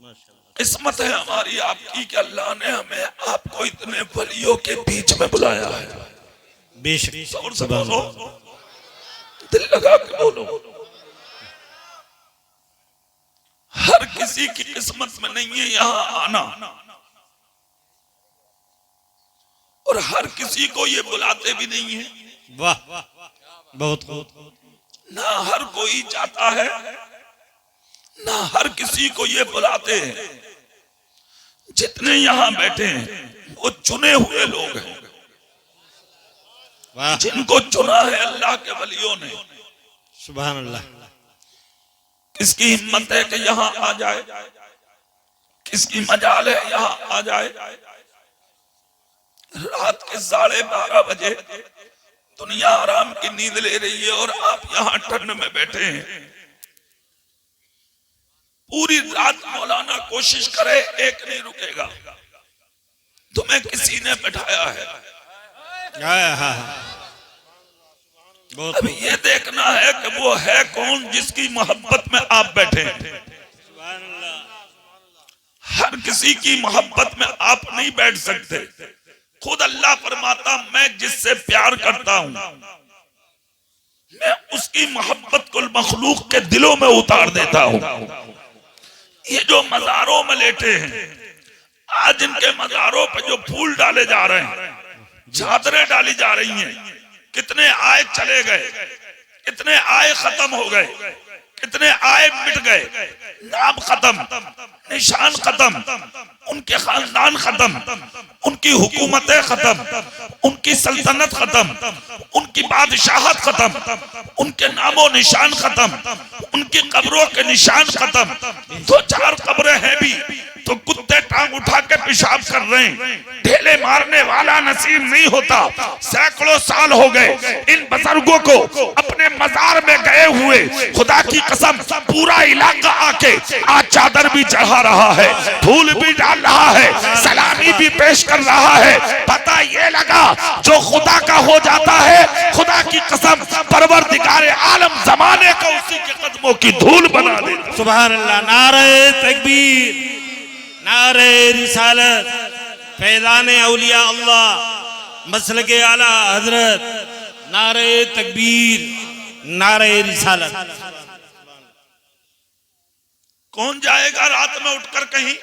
किस्मत है हमारी आपकी कि अल्लाह ने हमें आपको इतने वलियों के बीच में बुलाया है। बेशक जोर से बोलो, दिल लगा के बोलो। हर किसी की किस्मत में नहीं है यहाँ आना, और हर किसी को ये बुलाते भी नहीं है। वाह, बहुत खूब। ना हर कोई जाता है, ना हर किसी को ये बुलाते हैं। जितने यहाँ बैठे हैं वो चुने हुए लोग हैं, वाह, जिनको चुना है अल्लाह के वलियों ने। सुभान अल्लाह। किसकी हिम्मत है कि यहाँ आ जाए, किसकी मजाल है यहाँ आ जाए। रात के 12:30 बजे दुनिया आराम की नींद ले रही है और आप यहाँ ठंड में बैठे हैं। पूरी रात मौलाना कोशिश करे, एक नहीं रुकेगा। तुम्हें किसी ने बैठाया है। अब ये देखना है कि वो है कौन जिसकी मोहब्बत में आप बैठे हैं। हर किसी की मोहब्बत में आप नहीं बैठ सकते। खुद अल्लाह फरमाता, मैं जिससे प्यार करता हूं मैं उसकी मोहब्बत कुल मखलूक के दिलों में उतार देता हूं। ये जो मज़ारों में लेटे हैं, आज इनके मज़ारों पे जो फूल डाले जा रहे हैं, चादरें डाली जा रही हैं, कितने आए चले गए, कितने आए खत्म हो गए, कितने आए मिट गए, नाम खत्म, निशान खत्म, उनके खानदान खत्म, उनकी हुकूमतें खत्म, उनकी सल्तनत खत्म, उनकी बादशाहत खत्म, उनके नामो निशान खत्म, उनकी कब्रों के निशान खत्म। 2-4 कब्रें हैं भी तो कुत्ते टांग उठा के पेशाब कर रहे हैं। ढेले मारने वाला नसीब नहीं होता। सैकड़ों साल हो गए इन बुजुर्गों को अपने मजार में गए हुए। खुदा की कसम, पूरा इलाका आके आज चादर भी चढ़ा रहा है, फूल भी डाल रहा है, सलामी भी पेश कर रहा है। पता ये लगा जो खुदा का हो जाता है, खुदा की कसम परवरदिगारे आलम जमाने को उसी के कदमों की धूल बना दे। सुभान अल्लाह। नारे तकबीर, नारे रिसालत, फैज़ान औलिया अल्लाह, मसलके आला हजरत, नारे तकबीर, नारे रिसालत। कौन जाएगा रात में उठकर कहीं?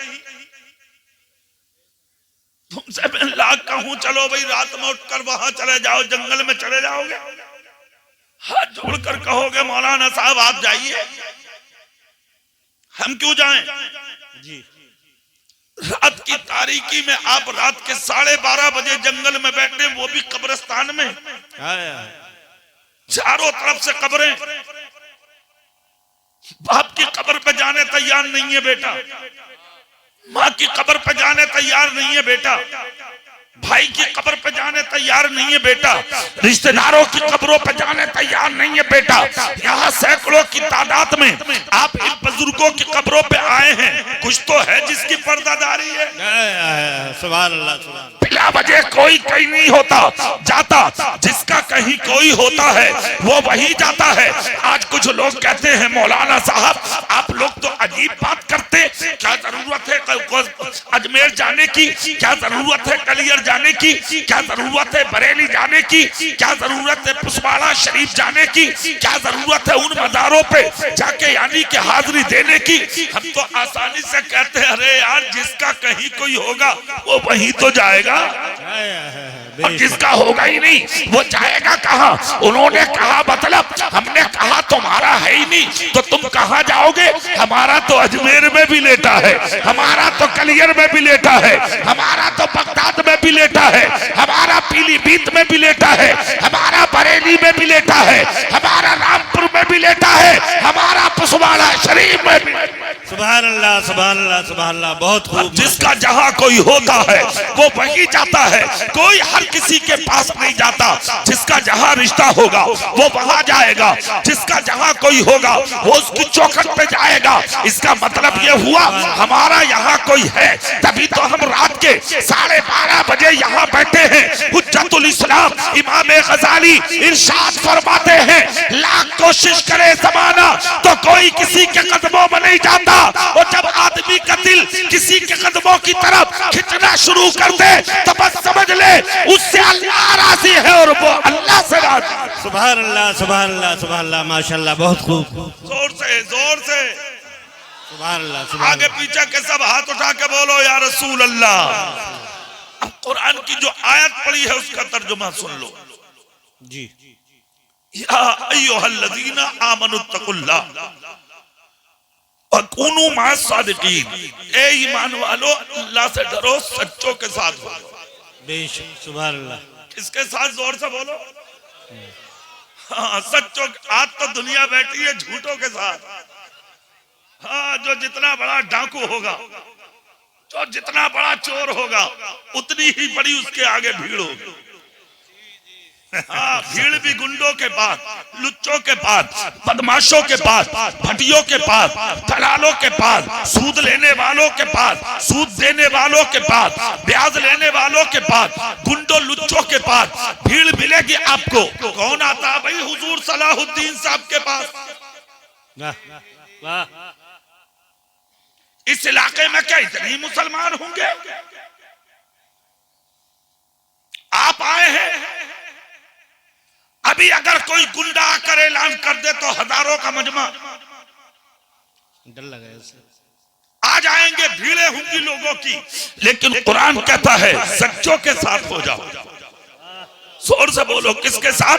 तुमसे मैं लाख कहूं चलो भाई रात में उठकर वहां चले जाओ, जंगल में चले जाओगे? हाथ जोड़कर कहोगे मौलाना साहब आप जाइए, हम क्यों जाएं? जी, रात की तारीकी में आप रात के 12:30 बजे जंगल में बैठे, वो भी कब्रिस्तान में, चारों तरफ से कब्रें। बाप की कब्र पे जाने तैयार नहीं है बेटा, माँ की कब्र पे जाने तैयार नहीं है बेटा, भाई की कब्र पे जाने तैयार नहीं है बेटा, रिश्तेदारों की कब्रों पे जाने तैयार नहीं है बेटा। यहाँ सैकड़ों की तादाद में आप इन बुजुर्गों की कब्रों पे आए हैं, कुछ तो है जिसकी पर्दादारी है। सुभान अल्लाह, सुभान। बिला वजह कोई कहीं नहीं होता जाता, जिसका कहीं कोई होता है वो वही जाता है। आज कुछ लोग कहते हैं मौलाना साहब आप लोग तो अजीब बात करते, क्या जरूरत है अजमेर जाने की, क्या जरूरत है कलियर जाने की, क्या जरूरत है बरेली जाने की, क्या जरूरत है पुसवाड़ा शरीफ जाने की, क्या जरूरत है उन मज़ारों पे जाके यानी कि हाजिरी देने की। हम तो आसानी से कहते हैं अरे यार जिसका कहीं कोई होगा वो वहीं तो जाएगा, और जिसका होगा ही नहीं वो जाएगा कहाँ? उन्होंने कहा मतलब हमने कहा तुम्हारा है ही नहीं तो तुम कहाँ जाओगे? हमारा तो अजमेर में भी लेटा है, हमारा तो कलियर में भी लेटा है, हमारा तो बगदाद में भी लेटा है, हमारा पीलीभीत में भी लेटा है, हमारा बरेली में भी लेटा है, हमारा रामपुर में भी लेटा है, हमारा पुसवाड़ा शरीफ में भी। सुभान अल्लाह, सुभान अल्लाह, सुभान अल्लाह। बहुत खूब। जिसका जहां कोई होता है वो वहीं जाता है, कोई हर किसी के पास नहीं जाता। जिसका जहां रिश्ता होगा वो वहां जाएगा, जिसका जहां कोई होगा वो उसकी चौखट पे जाएगा। इसका मतलब ये हुआ हमारा यहाँ कोई है, तभी तो हम रात के 12:30 बजे यहाँ बैठे हैं। हुज्जतुल इस्लाम इमाम गजाली इरशाद फरमाते हैं, लाख कोशिश करे जमाना तो कोई किसी के कदमों में नहीं जाता, और जब आदमी का दिल किसी के कदमों की तरफ खिंचना शुरू कर दे तो बस समझ ले उससे अल्लाह राजी है और वो अल्लाह से राजी है। सुभान अल्लाह, सुभान अल्लाह, सुभान अल्लाह, माशाल्लाह, बहुत खूब। जोर से सुभान अल्लाह, सुभान आगे पीछे के सब हाथ उठा के बोलो या रसूल अल्लाह। अब कुरान की जो आयत पढ़ी है उसका तर्जुमा सुन लो जी। या अय्युहल्लज़ीना आमनुत्तकुल्लाह व कूनू मअस सादिकीन, ए ईमान वालो अल्लाह से डरो, सच्चों के साथ बोलो। बेशक, सुभान अल्लाह। किसके साथ? जोर से बोलो। हाँ, सच्चों। आज तो दुनिया बैठी है झूठों के साथ। हाँ, जो जितना बड़ा डाकू होगा, जो जितना बड़ा चोर होगा, उतनी ही बड़ी उसके आगे भीड़ होगी। हाँ, भीड़ भी गुंडों के पास, लुच्चों के पास, बदमाशों के पास, भटियों के पास, दलालों के पास, सूद लेने वालों के पास, सूद देने वालों के पास, ब्याज लेने वालों के पास, गुंडों लुच्चों के पास भीड़ मिलेगी आपको। कौन आता है भाई? हुजूर सलाहुद्दीन साहब के पास। वाह, इस इलाके में क्या इतने ही मुसलमान होंगे? आप आए हैं, अभी अगर कोई गुंडा आकर ऐलान कर दे तो हजारों का मजमा डर लगा इससे। आ जाएंगे, भीड़ें होंगी लोगों की। लेकिन कुरान कहता है सच्चों के साथ हो जाओ। जोर से बोलो, किसके साथ?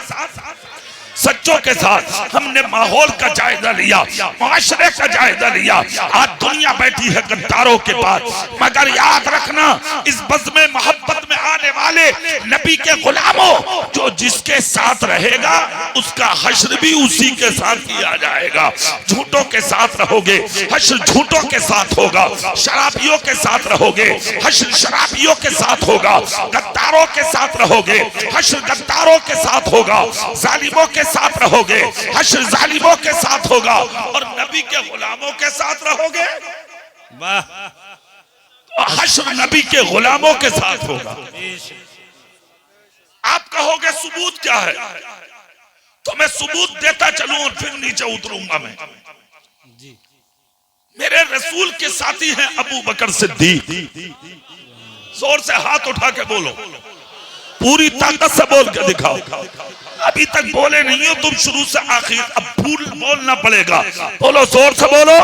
सच्चों के साथ। हमने माहौल का जायजा लिया, माशरे का जायजा लिया। आज दुनिया बैठी है गद्दारों के पास, मगर याद रखना इस बज़्म में मोहब्बत में आने वाले नबी के गुलामों, जो जिसके साथ रहेगा उसका हश्र भी उसी के साथ किया जाएगा। झूठों के साथ रहोगे, हश्र झूठों के साथ होगा। शराबियों के साथ रहोगे, हश्र शराबियों के साथ होगा। गद्दारों के साथ रहोगे, हश्र गद्दारों के साथ होगा। जालिमों के साथ रहोगे, हश्र जालिमों के साथ होगा। और नबी के गुलामों के साथ रहोगे, वाह, तो हश्र नबी के गुलामों के साथ होगा। आप कहोगे सबूत क्या है? तो मैं सबूत देता चलूं और फिर नीचे उतरूंगा। मैं जी। मेरे रसूल के साथी हैं अबू बकर सिद्दीक। जोर से हाथ उठा के बोलो, पूरी ताकत से बोल के दिखाओ। अभी तक बोले नहीं हो तुम शुरू से आखिर, अब बोलना पड़ेगा। बोलो, जोर से बोलो।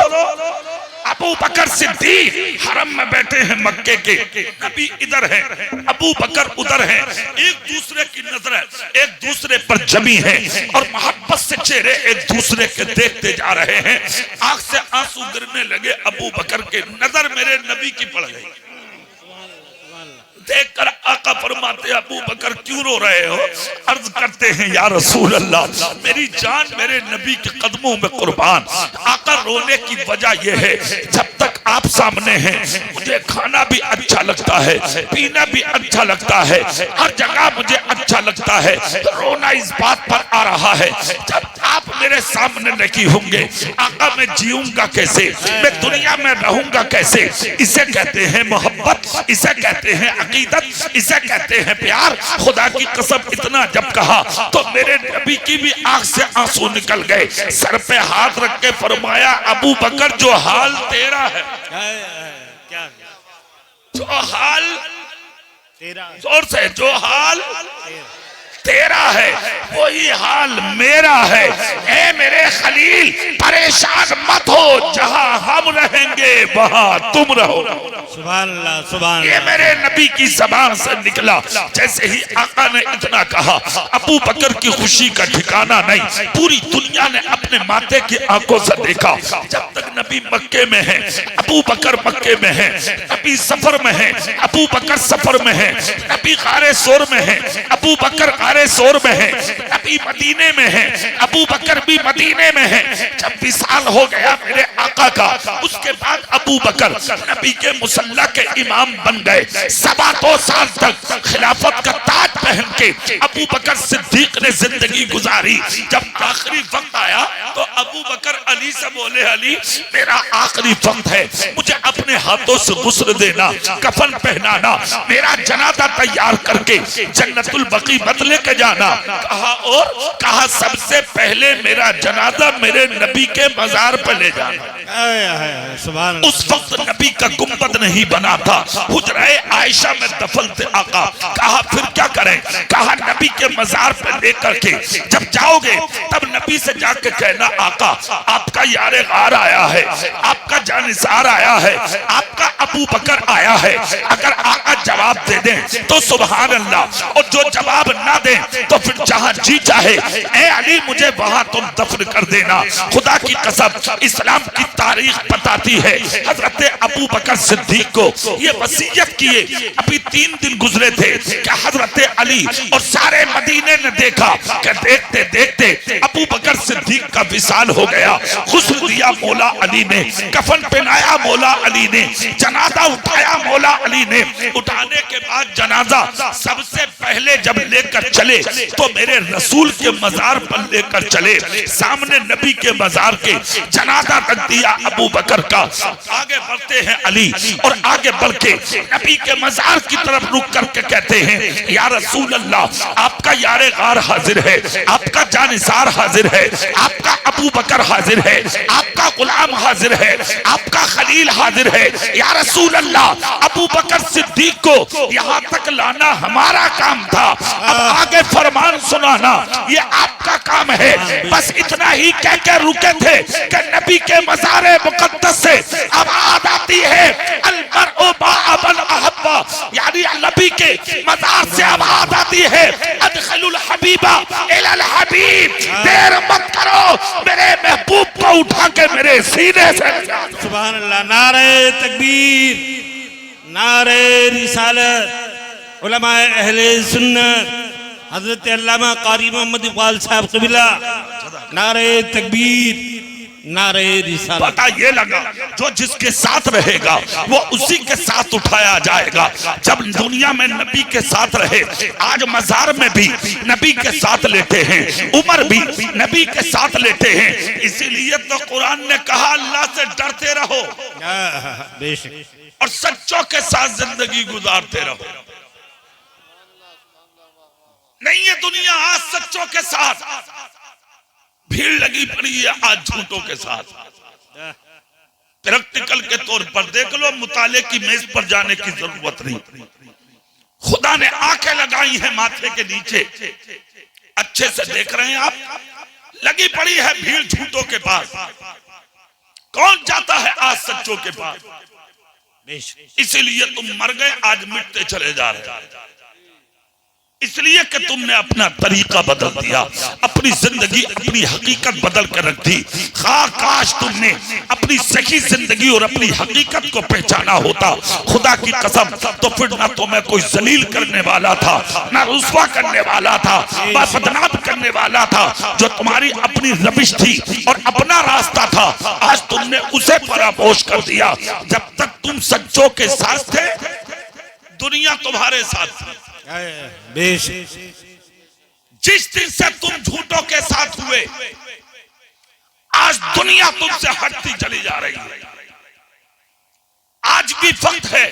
अबू बकर सिद्दीक हरम में बैठे हैं मक्के के, नबी इधर है, अबू बकर उधर है। एक दूसरे की नजर एक दूसरे पर जमी है और मोहब्बत से चेहरे एक दूसरे के देखते जा रहे हैं। आंख से आंसू गिरने लगे अबू बकर के, नजर मेरे नबी की पड़ गई। देखकर आका फरमाते अबू बकर क्यों रो रहे हो? अर्ज करते हैं या रसूल अल्लाह, मेरी जान मेरे नबी के कदमों में कुर्बान। आका रोने की वजह यह है, जब तक आप सामने हैं मुझे खाना भी अच्छा लगता है, पीना भी अच्छा लगता है, हर जगह मुझे अच्छा लगता है। रोना इस बात पर आ रहा है, जब आप मेरे सामने नहीं होंगे आका मैं जीऊंगा कैसे, मैं दुनिया में रहूंगा कैसे? इसे कहते हैं मोहब्बत, इसे कहते हैं अकीदत, इसे कहते हैं प्यार। खुदा की कसम इतना जब कहा तो मेरे नबी की भी आंख से आंसू निकल गए। सर पे हाथ रख के फरमाया अबू बकर जो हाल तेरा है, क्या जो हाल तेरा, जोर से, जो हाल तेरा है वही हाल मेरा है। ए मेरे खलील परेशान मत हो, जहां हम रहेंगे वहां तुम रहो। सुभान अल्लाह, सुभान ये अल्लाह। मेरे नबी की जबान से निकला। जैसे ही आका ने इतना कहा, अबू बकर की खुशी का ठिकाना नहीं। पूरी दुनिया ने अपने माथे की आंखों से देखा। जब तक नबी मक्के में है, अबू बकर मक्के में है, नबी सफर में है, अबू बकर सफर में है, नबी गारे सोर में है, अबू बकर गारे सोर में है, नबी मदीने में है, अबू बकर भी मदीने में है। जब विसाल हो गया मेरे आका का, उसके बाद अबू बकर नबी के मुसल्ला के इमाम बन गए। 2.25 साल तक खिलाफत का ताज पहन के अबू बकर सिद्दीक ने जिंदगी गुजारी। जब आखिरी वक्त आया तो अबू बकर अली से बोले, अली मेरा आखिरी वक्त है, मुझे अपने हाथों से गुस्ल देना, कफन पहनाना, मेरा जनाजा तैयार करके जन्नतुल बकी मत लेके जाना। कहा और कहा सबसे पहले मेरा जनाजा मेरे नबी के मजार पर ले जाना। उस वक्त नबी का गुंबद नहीं बना था, हुजराए आयशा में दफन थे आका। कहा फिर क्या करें? कहा नबी के मजार पर लेकर के जब जाओगे तब नबी से जाके कहना, आका आपका यारे गार आया है, आपका जानिसार आया है, आपका अबू बकर आया है। अगर आका जवाब दे दें तो सुभान अल्लाह, और जो जवाब ना दे तो फिर जहां जी चाहे ए अली मुझे वहां तुम दफन कर देना। खुदा की कसम इस्लाम की तारीख बताती है, हजरत अबू बकर सिद्दीक को ये वसीयत किए, अभी 3 दिन गुजरे थे कि हजरत अली और सारे मदीने ने देखा कि देखते देखते अबू बकर सिद्दीक का विसाल हो गया। गुस्ल दिया मौला अली ने, कफन पहनाया मौला अली ने, जनाजा उठाया मौला अली ने। उठाने के बाद जनाजा सबसे पहले जब लेकर चले तो मेरे रसूल के मजार पर लेकर चले, सामने नबी के मजार के जनाजा रख दिया अबू बकर का। आगे बढ़ते हैं अली और आगे बढ़ के नबी के मजार की तरफ रुक करके कहते हैं, या रसूल अल्लाह आपका यारे गार हाजिर है, आपका जानिसार हाजिर है, आपका अबू बकर हाजिर है, आपका गुलाम हाजिर है, आपका खलील हाजिर है। या रसूल अल्लाह अबू बकर सिद्दीक को यहाँ तक लाना हमारा काम था, अब आगे फरमान सुनाना ये आपका काम है। बस इतना ही कह के रुके थे कि नबी के मज़ारे मुक़द्दस से आवाज़ आती है, अल-मर्उ मा'a मन अहब्बा, यानी नबी के मज़ार से आवाज़ आती है, अदखिलुल हबीबा इलल हबीब, देर मत करो, मेरे महबूब को उठा के मेरे सीने से। सुभान अल्लाह, नारे तकबीर, नारे रिसालत, उलमाए अहले सुन्नत, हजरत अल्लामा कारी मोहम्मद इकबाल साहब कबीला, नारे तकबीर, नारे रिसालत। पता ये लगा जो जिसके साथ रहेगा वो उसी के साथ उठाया जाएगा। जब दुनिया में नबी के साथ रहे, आज मजार में भी नबी के साथ लेते हैं, उमर भी नबी के साथ लेते हैं। इसीलिए तो कुरान ने कहा अल्लाह से डरते रहो और सच्चों के साथ जिंदगी गुजारते रहो। नहीं है दुनिया आज सच्चों के साथ, भीड़ लगी पड़ी है आज झूठों के साथ। प्रैक्टिकल के तौर पर देख लो, मुताले की मेज पर जाने की जरूरत नहीं। खुदा ने आंखें लगाई हैं माथे के नीचे, अच्छे से देख रहे हैं आप, लगी पड़ी है भीड़ झूठों के पास। कौन जाता है आज सच्चों के पास? इसीलिए तुम मर गए, आज मिटते चले जा रहे, इसलिए कि तुमने अपना तरीका बदल दिया, अपनी जिंदगी अपनी हकीकत बदल कर रख दी। काश तुमने अपनी सही जिंदगी और अपनी हकीकत को पहचाना होता, खुदा की कसम, तो फिर ना तुम्हें कोई जलील करने वाला था, ना रुस्वा करने वाला था, ना बदनाम करने वाला था। जो तुम्हारी अपनी रविश थी और अपना रास्ता था, आज तुमने उसे फरामोश कर दिया। जब तक तुम सच्चों के साथ थे, दुनिया तुम्हारे साथ थी। जिस दिन से तुम झूठों के साथ हुए, आज दुनिया तुमसे हटती चली जा रही है। आज भी वक्त है,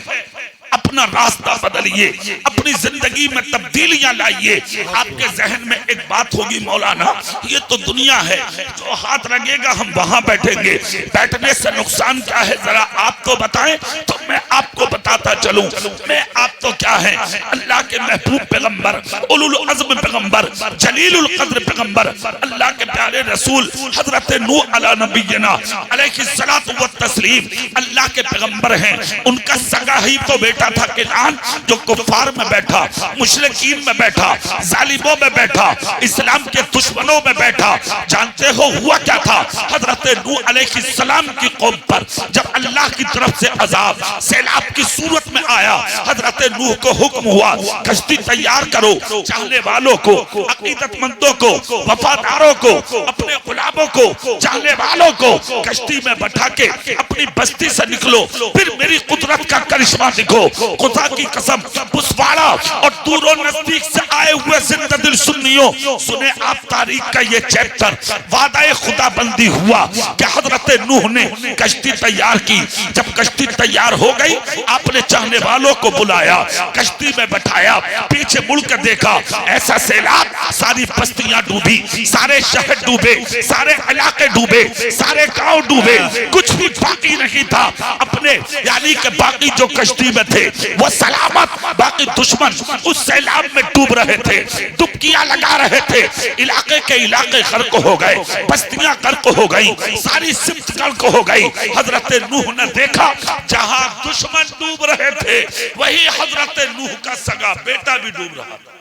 अपना रास्ता बदलिए, अपनी जिंदगी में तब्दीलियां लाइए। आपके जहन में एक बात होगी, मौलाना ये तो दुनिया है, जो हाथ लगेगा हम वहां बैठेंगे, बैठने से नुकसान क्या है जरा आपको बताएं तो मैं आपको बताता चलूं। मैं आप तो क्या है, अल्लाह के महबूब पैगंबर, उलुल अज़्म पैगंबर, जलीलुल क़द्र पैगंबर, अल्लाह के प्यारे रसूल हजरत नूह अला नबीना अलैहिस्सलातु व तस्लीम, अल्लाह के पैगंबर हैं। उनका सगा ही तो बेटा था किनान, जो कुफार में बैठा, मुशरिकीन में बैठा, जालिमों में बैठा, इस्लाम के दुश्मनों में बैठा। जानते हो हुआ क्या था? हजरत नूह अलैहिस्सलाम की कौम पर जब अल्लाह की तरफ से अजाब सैलाब की सूरत में आया, हजरत नूह को हुक्म हुआ कश्ती तैयार करो, चाहने वालों को, अकीदतमंदों को, वफादारों को, अपने गुलामों को, चाहने वालों को कश्ती में बैठा के अपनी बस्ती से निकलो, फिर मेरी कुदरत का करिश्मा दिखो। खुदा की कसम पुसवाड़ा और दूरों नजदीक से आए हुए जिंदा दिल सुन्नियों, सुने आप तारीख का ये चैप्टर। वादा खुदा बंदी हुआ कि हजरत नूह ने कश्ती तैयार की। जब कश्ती तैयार हो गई, आपने चाहने वालों को बुलाया, कश्ती में बैठाया, पीछे मुड़ कर देखा, ऐसा सैलाब, सारी बस्तियां डूबी, सारे शहर डूबे, सारे इलाके डूबे, सारे गांव डूबे, कुछ भी बाकी नहीं था अपने, यानी कि बाकी जो कश्ती में थे वो सलामत, बाकी दुश्मन उस सैलाब में डूब रहे थे, डुबकियां लगा रहे थे। इलाके के इलाके गर्क हो गए, बस्तियां गर्क हो गई, सारी सिमत गर्क हो गई। हजरत नूह ने देखा जहां दुश्मन डूब रहे थे वही हजरत नूह का सगा बेटा भी डूब रहा था।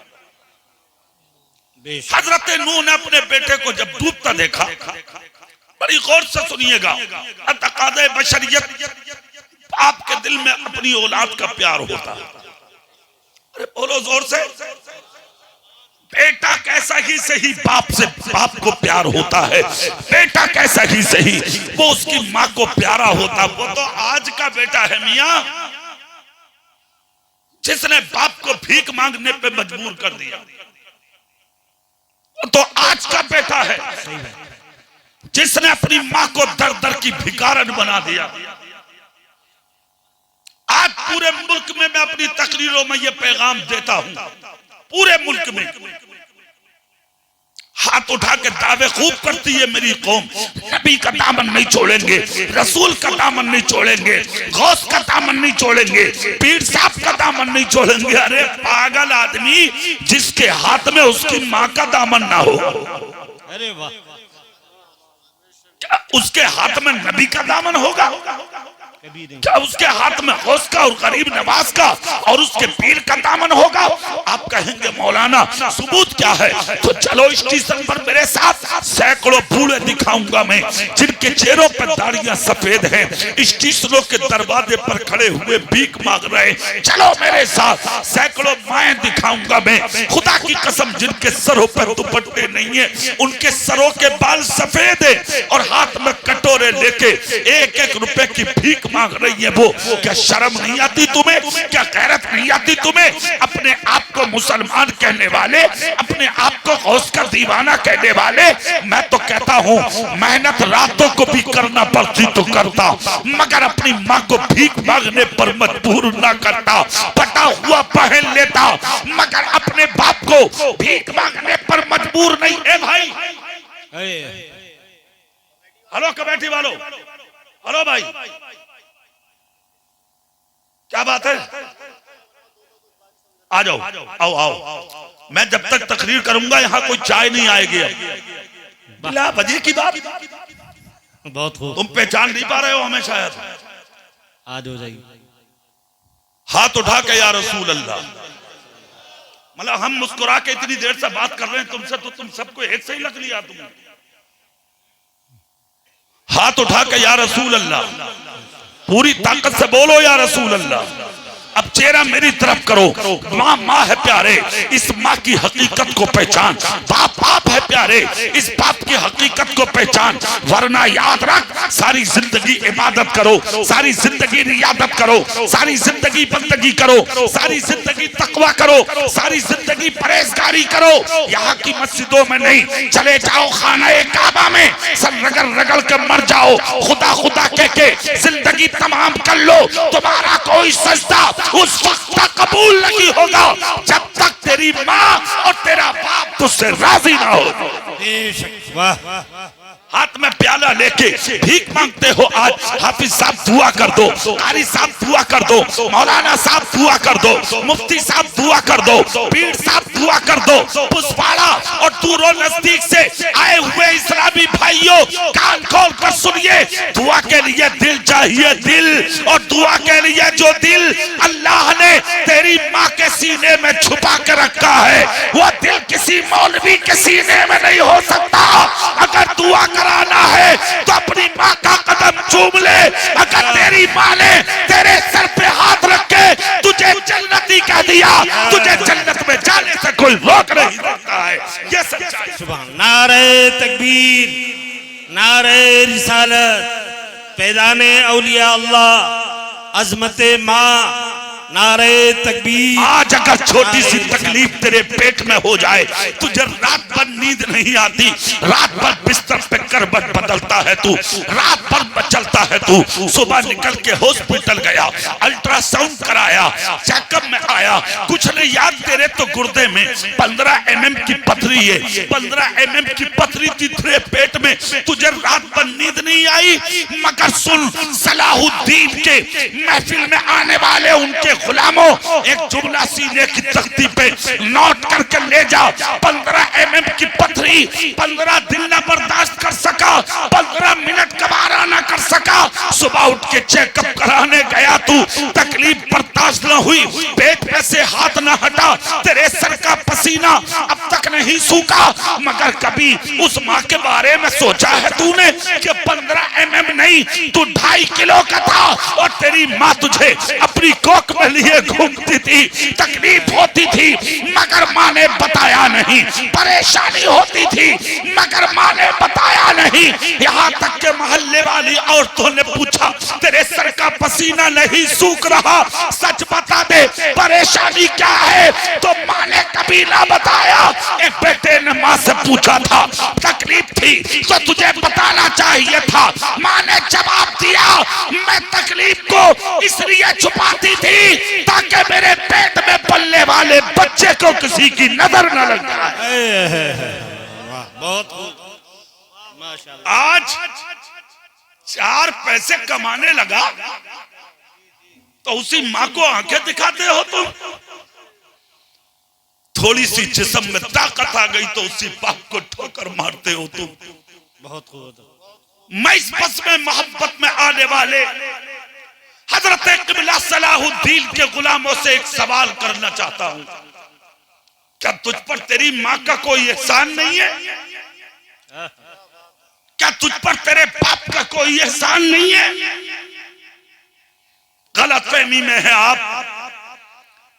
हजरत नूह ने अपने बेटे को जब डूबता देखा, बड़ी गौर से सुनिएगा, अतकादे बशरियत, आपके दिल में अपनी औलाद का प्यार होता है। अरे बोलो जोर से, बेटा कैसा ही सही बाप से बाप को प्यार होता है, बेटा कैसा ही सही वो उसकी माँ को प्यारा होता। वो तो आज का बेटा है मियां, जिसने बाप को भीख मांगने पे मजबूर कर दिया, वो तो आज का बेटा है जिसने अपनी माँ को दर दर की भिखारन बना दिया। आज पूरे मुल्क में मैं अपनी तकरीरों में ये पैगाम देता हूं, पूरे मुल्क में हाथ उठा के दावे खूब करती है मेरी कौम, नबी का दामन नहीं छोड़ेंगे, रसूल का दामन नहीं छोड़ेंगे, गौस का दामन नहीं छोड़ेंगे, पीर साहब का दामन नहीं छोड़ेंगे। अरे पागल आदमी, जिसके हाथ में उसकी माँ का दामन ना हो, अरे वाह, क्या उसके हाथ में नबी का दामन होगा? क्या उसके हाथ में गौस का और गरीब नवाज का और उसके पीर का दामन होगा? आप कहेंगे मौलाना सबूत क्या है? तो चलो स्टेशन पर मेरे साथ, सैकड़ों बूढ़े दिखाऊंगा मैं जिनके चेहरों पर दाढ़ियां सफेद हैं, स्टेशनों के दरवाजे पर खड़े हुए भीख मांग रहे। चलो मेरे साथ, सैकड़ों माएं दिखाऊंगा मैं, खुदा की कसम जिनके सरों पर दुपट्टे नहीं है, उनके सरों के बाल सफेद है और हाथ में कटोरे लेके एक एक रुपए की भीख मांग रही है। वो क्या शर्म नहीं आती तुम्हें? क्या गैरत नहीं आती तुम्हें? अपने आप को मुसलमान कहने वाले, अपने आप को गौस का दीवाना कहने वाले, मैं तो कहता हूँ मेहनत रातों को भी करना पड़ती तो करता, मगर अपनी माँ को भीख मांगने पर मजबूर ना करता। पटा हुआ पहन लेता मगर अपने बाप को भीख मांगने पर मजबूर नहीं है। भाई हेलो कमेटी वालों, हेलो भाई, क्या बात है? आ जाओ, आओ आओ, मैं जब तक तकरीर करूंगा यहाँ कोई चाय नहीं आएगी। बिला बजे की बात, बहुत खूब, तुम पहचान नहीं पा रहे हो हमें शायद। आज हो जाएगी, हाथ उठा के या रसूल अल्लाह। मतलब हम मुस्कुरा के इतनी देर से बात कर रहे हैं तुमसे, तो तुम सबको एक से ही लग लिया तुमने। हाथ उठा के या रसूल अल्लाह, पूरी ताकत से बोलो या रसूल अल्लाह। अब चेहरा मेरी तरफ करो। माँ माँ है प्यारे, इस माँ की हकीकत को पहचान। बाप बाप है प्यारे, इस बाप की हकीकत को पहचान, वरना याद रख सारी जिंदगी इबादत करो, सारी जिंदगी रियादत करो, सारी जिंदगी बंदगी करो, सारी जिंदगी तकवा करो, सारी जिंदगी परहेजगारी करो। यहाँ की मस्जिदों में नहीं, चले जाओ खाना काबा में, सर रगड़ रगड़ के मर जाओ, खुदा खुदा कह के जिंदगी तमाम कर लो। तुम्हारा कोई सजदा उस वक्त तक कबूल नहीं होगा जब तक तेरी माँ और तेरा बाप तुझसे राजी ना हो। वाह, हाथ में प्याला लेके भीख मांगते हो। आज हाफिज साहब दुआ कर दो, कारी साहब दुआ कर दो, मौलाना साहब दुआ कर दो, मुफ्ती साहब दुआ कर दो, पीर साहब दुआ कर दो। पुसवाड़ा और दूरों नजदीक से आए हुए इस्लामी भाइयों, कान खोल कर सुनिए, दुआ के लिए दिल चाहिए, दिल। और दुआ के लिए जो दिल अल्लाह ने तेरी माँ के सीने में छुपा के रखा है, वो दिल किसी मौलवी के सीने में नहीं हो सकता। अगर दुआ कराना है तो अपनी माँ का कदम चूम ले। अगर तेरी माँ ने तेरे सर पे हाथ रख के तुझे जन्नती कह दिया, तुझे जन्नत में जाने से कोई रोक नहीं सकता है। ये सच्चाई। सुभान। नारे तकबीर, नारे रिसालत, पैदाने औलिया अल्लाह, अजमते माँ, नारे तकबीर। आज अगर छोटी सी तकलीफ तेरे पेट में हो जाए, तुझे रात भर नींद नहीं आती, रात भर बिस्तर पे करवट बदलता है तू, रात भर मचलता है तू, सुबह निकल के हॉस्पिटल गया, अल्ट्रासाउंड कराया, चेकअप में आया, कुछ नहीं याद, तेरे तो गुर्दे में 15 mm की पथरी है, 15 mm की पथरी थी तेरे पेट में, तुझे रात भर नींद नहीं आई। मगर सुन, सलाहुद्दीन के महफिल में आने वाले उनके गुलामों, एक जुमला सीने की तख्ती पे नोट करके ले जाओ। 15 mm की पथरी 15 दिन न बर्दाश्त कर सका, 15 मिनट गवारा न कर सका, सुबह उठ के चेकअप कराने गया तू, तकलीफ बर्दाश्त न हुई, पेट में से हाथ न हटा, तेरे सर का पसीना अब तक नहीं सूखा। मगर कभी उस माँ के बारे में सोचा है तूने कि 15 mm नहीं, तू 2.5 किलो का था और तेरी माँ तुझे अपनी कोख में लिए घूमती थी, तकलीफ होती थी मगर माँ ने बताया नहीं, परेशानी होती थी मगर माँ ने बताया नहीं। यहाँ तक के मोहल्ले वाली औरतों ने पूछा, तेरे सर का पसीना नहीं सूख रहा, सच बता दे परेशानी क्या है, तो माँ ने कभी ना बताया। एक बेटे ने माँ से पूछा था, तकलीफ थी तो तुझे बताना चाहिए था, माँ ने जवाब दिया, मैं तकलीफ को इसलिए छुपाती थी ताकि मेरे पेट में पलने वाले बच्चे को किसी की नजर न लग जाए। बहुत माशाल्लाह। आज 4 पैसे कमाने लगा तो उसी माँ को आंखें दिखाते हो तुम, थोड़ी सी जिस्म में ताकत आ गई तो उसी बाप को ठोकर मारते हो तुम। बहुत खूब। मैं इस बस में मोहब्बत में आने वाले हजरत क़िबला सलाहुद्दीन के गुलामों से एक सवाल करना चाहता हूं, क्या तुझ पर तेरी माँ का कोई एहसान नहीं है? क्या तुझ पर तेरे बाप का कोई एहसान नहीं है? गलतफहमी में है आप,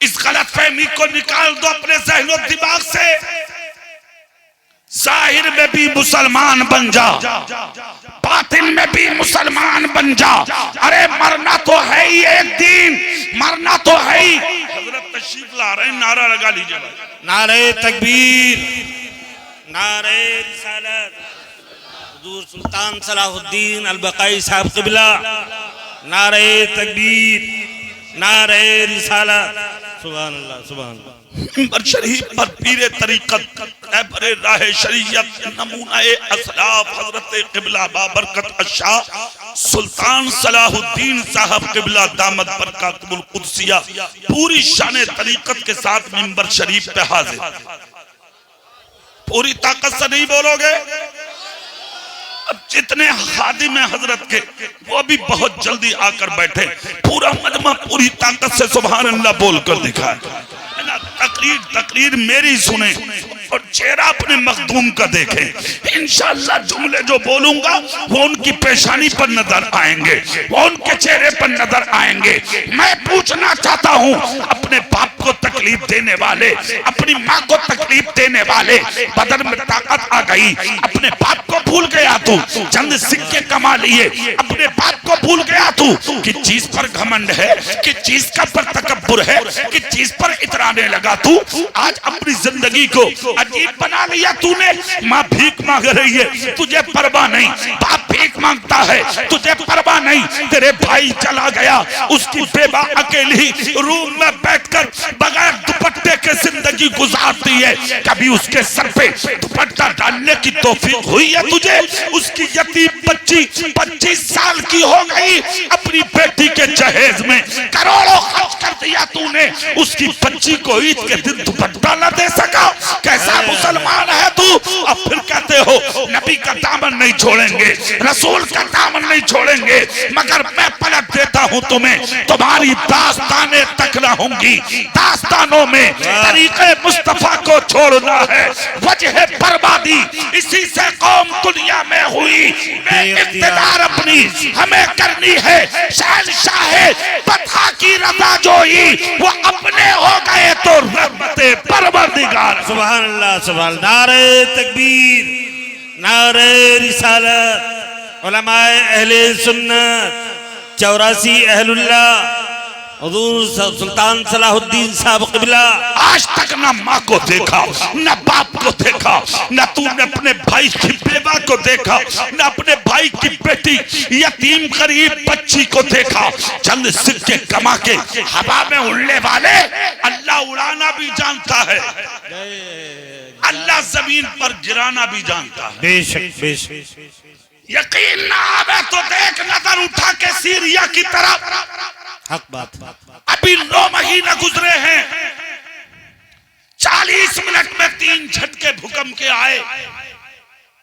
इस गलतफहमी को निकाल दो अपने ज़हन और दिमाग से। जाहिर में भी मुसलमान बन जा, बातिन में भी मुसलमान बन जा, अरे मरना तो है ही एक दिन, मरना तो है ही। हजरत तशरीफ ला रहे हैं, नारा लगा लीजिए। नारे तकबीर, नारे रिसालत, हुजूर सुल्तान सलाहुद्दीन अल-बक़ाई साहब क़िबला, नारे तकबीर, नारे रिसालत, सुभान अल्लाह, सुभान अल्लाह। मिंबर शरीफ पर पीरे तरीक़त, रहबरे राह शरीयत, नमूनाए असलाफ हजरत क़िबला बाबरकत अशाह सुल्तान सलाहुद्दीन साहब क़िबला दामद बरकातुल कुद्सिया पूरी शान तरीक़त के साथ मिंबर शरीफ पे हाजिर। पूरी ताकत से नहीं बोलोगे? अब जितने खादिम हैं हजरत के वो भी बहुत जल्दी आकर बैठे, पूरा मजमा पूरी ताकत से सुभान अल्लाह बोलकर दिखाए। तकरीर मेरी सुने और चेहरा अपने मखदूम का देखें। इंशाअल्लाह जुमले जो बोलूंगा वो उनकी पेशानी पर नजर आएंगे, वो उनके चेहरे पर नजर आएंगे। मैं पूछना चाहता हूँ, अपने बाप को तकलीफ देने वाले, अपनी माँ को तकलीफ देने वाले, बदन में ताकत आ गई, अपने बाप को भूल गया तू, चंद सिक्के कमा लिए, अपने बाप को भूल गया तू, कि चीज पर घमंड है, कि चीज का पर तकब्बुर है, कि चीज पर इतराने लगा तू। आज अपनी जिंदगी को अजीब बना लिया तूने। माँ भीख मांग रही है, तुझे परवाह नहीं, बाप भीख मांगता है, तुझे परवाह नहीं, तेरे भाई चला गया, उसकी बेवा अकेली रूम में बैठकर बगैर दुपट्टे के जिंदगी गुजारती है, कभी उसके सर पे दुपट्टा डालने की तौफीक हुई है तुझे? उसकी यतीम बच्ची 25 साल की हो गई, अपनी बेटी के जहेज में करोड़ों खर्च कर दिया तूने, उसकी बच्ची को ईद के दिन दुपट्टा न दे सका। कैसा मुसलमान है तू? अब फिर कहते हो नबी का दामन नहीं छोड़ेंगे, रसूल का दामन नहीं छोड़ेंगे, मगर मैं पलट देता हूँ तुम्हें, तुम्हारी दास्तानें तक न होंगी, दास्तानों में तरीके मुस्तफा को छोड़ना है, वजह बर्बादी इसी से कौम दुनिया में हुई। इक़्तिदार अपनी हमें करनी है, शहंशाह पता की रज़ा जोई, वो अपने हो गए तो रहमते परवरदिगार। सुभान अल्लाह, सुभान। नारे तकबीर, नारे रिसालत, उलमाए अहले सुन्नत, 84 अहलुल्लाह, हुजूर सुल्तान सलाहुद्दीन साहब क़िबला आज तक ना माँ को देखा, ना बाप को देखा, ना तूने अपने भाई की बेवा को देखा, ना अपने भाई की बेटी यतीम गरीब बच्ची को देखा। चंद सिक्के कमा के हवा में उड़ने वाले अल्लाह उड़ाना भी जानता है, अल्लाह जमीन पर गिराना भी जानता है। बेशक बेशक। यकीन ना आवे तो देख नजर उठा के सीरिया की तरफ। हक बात। अभी 9 महीने गुजरे हैं, 40 मिनट में 3 झटके भूकंप के आए।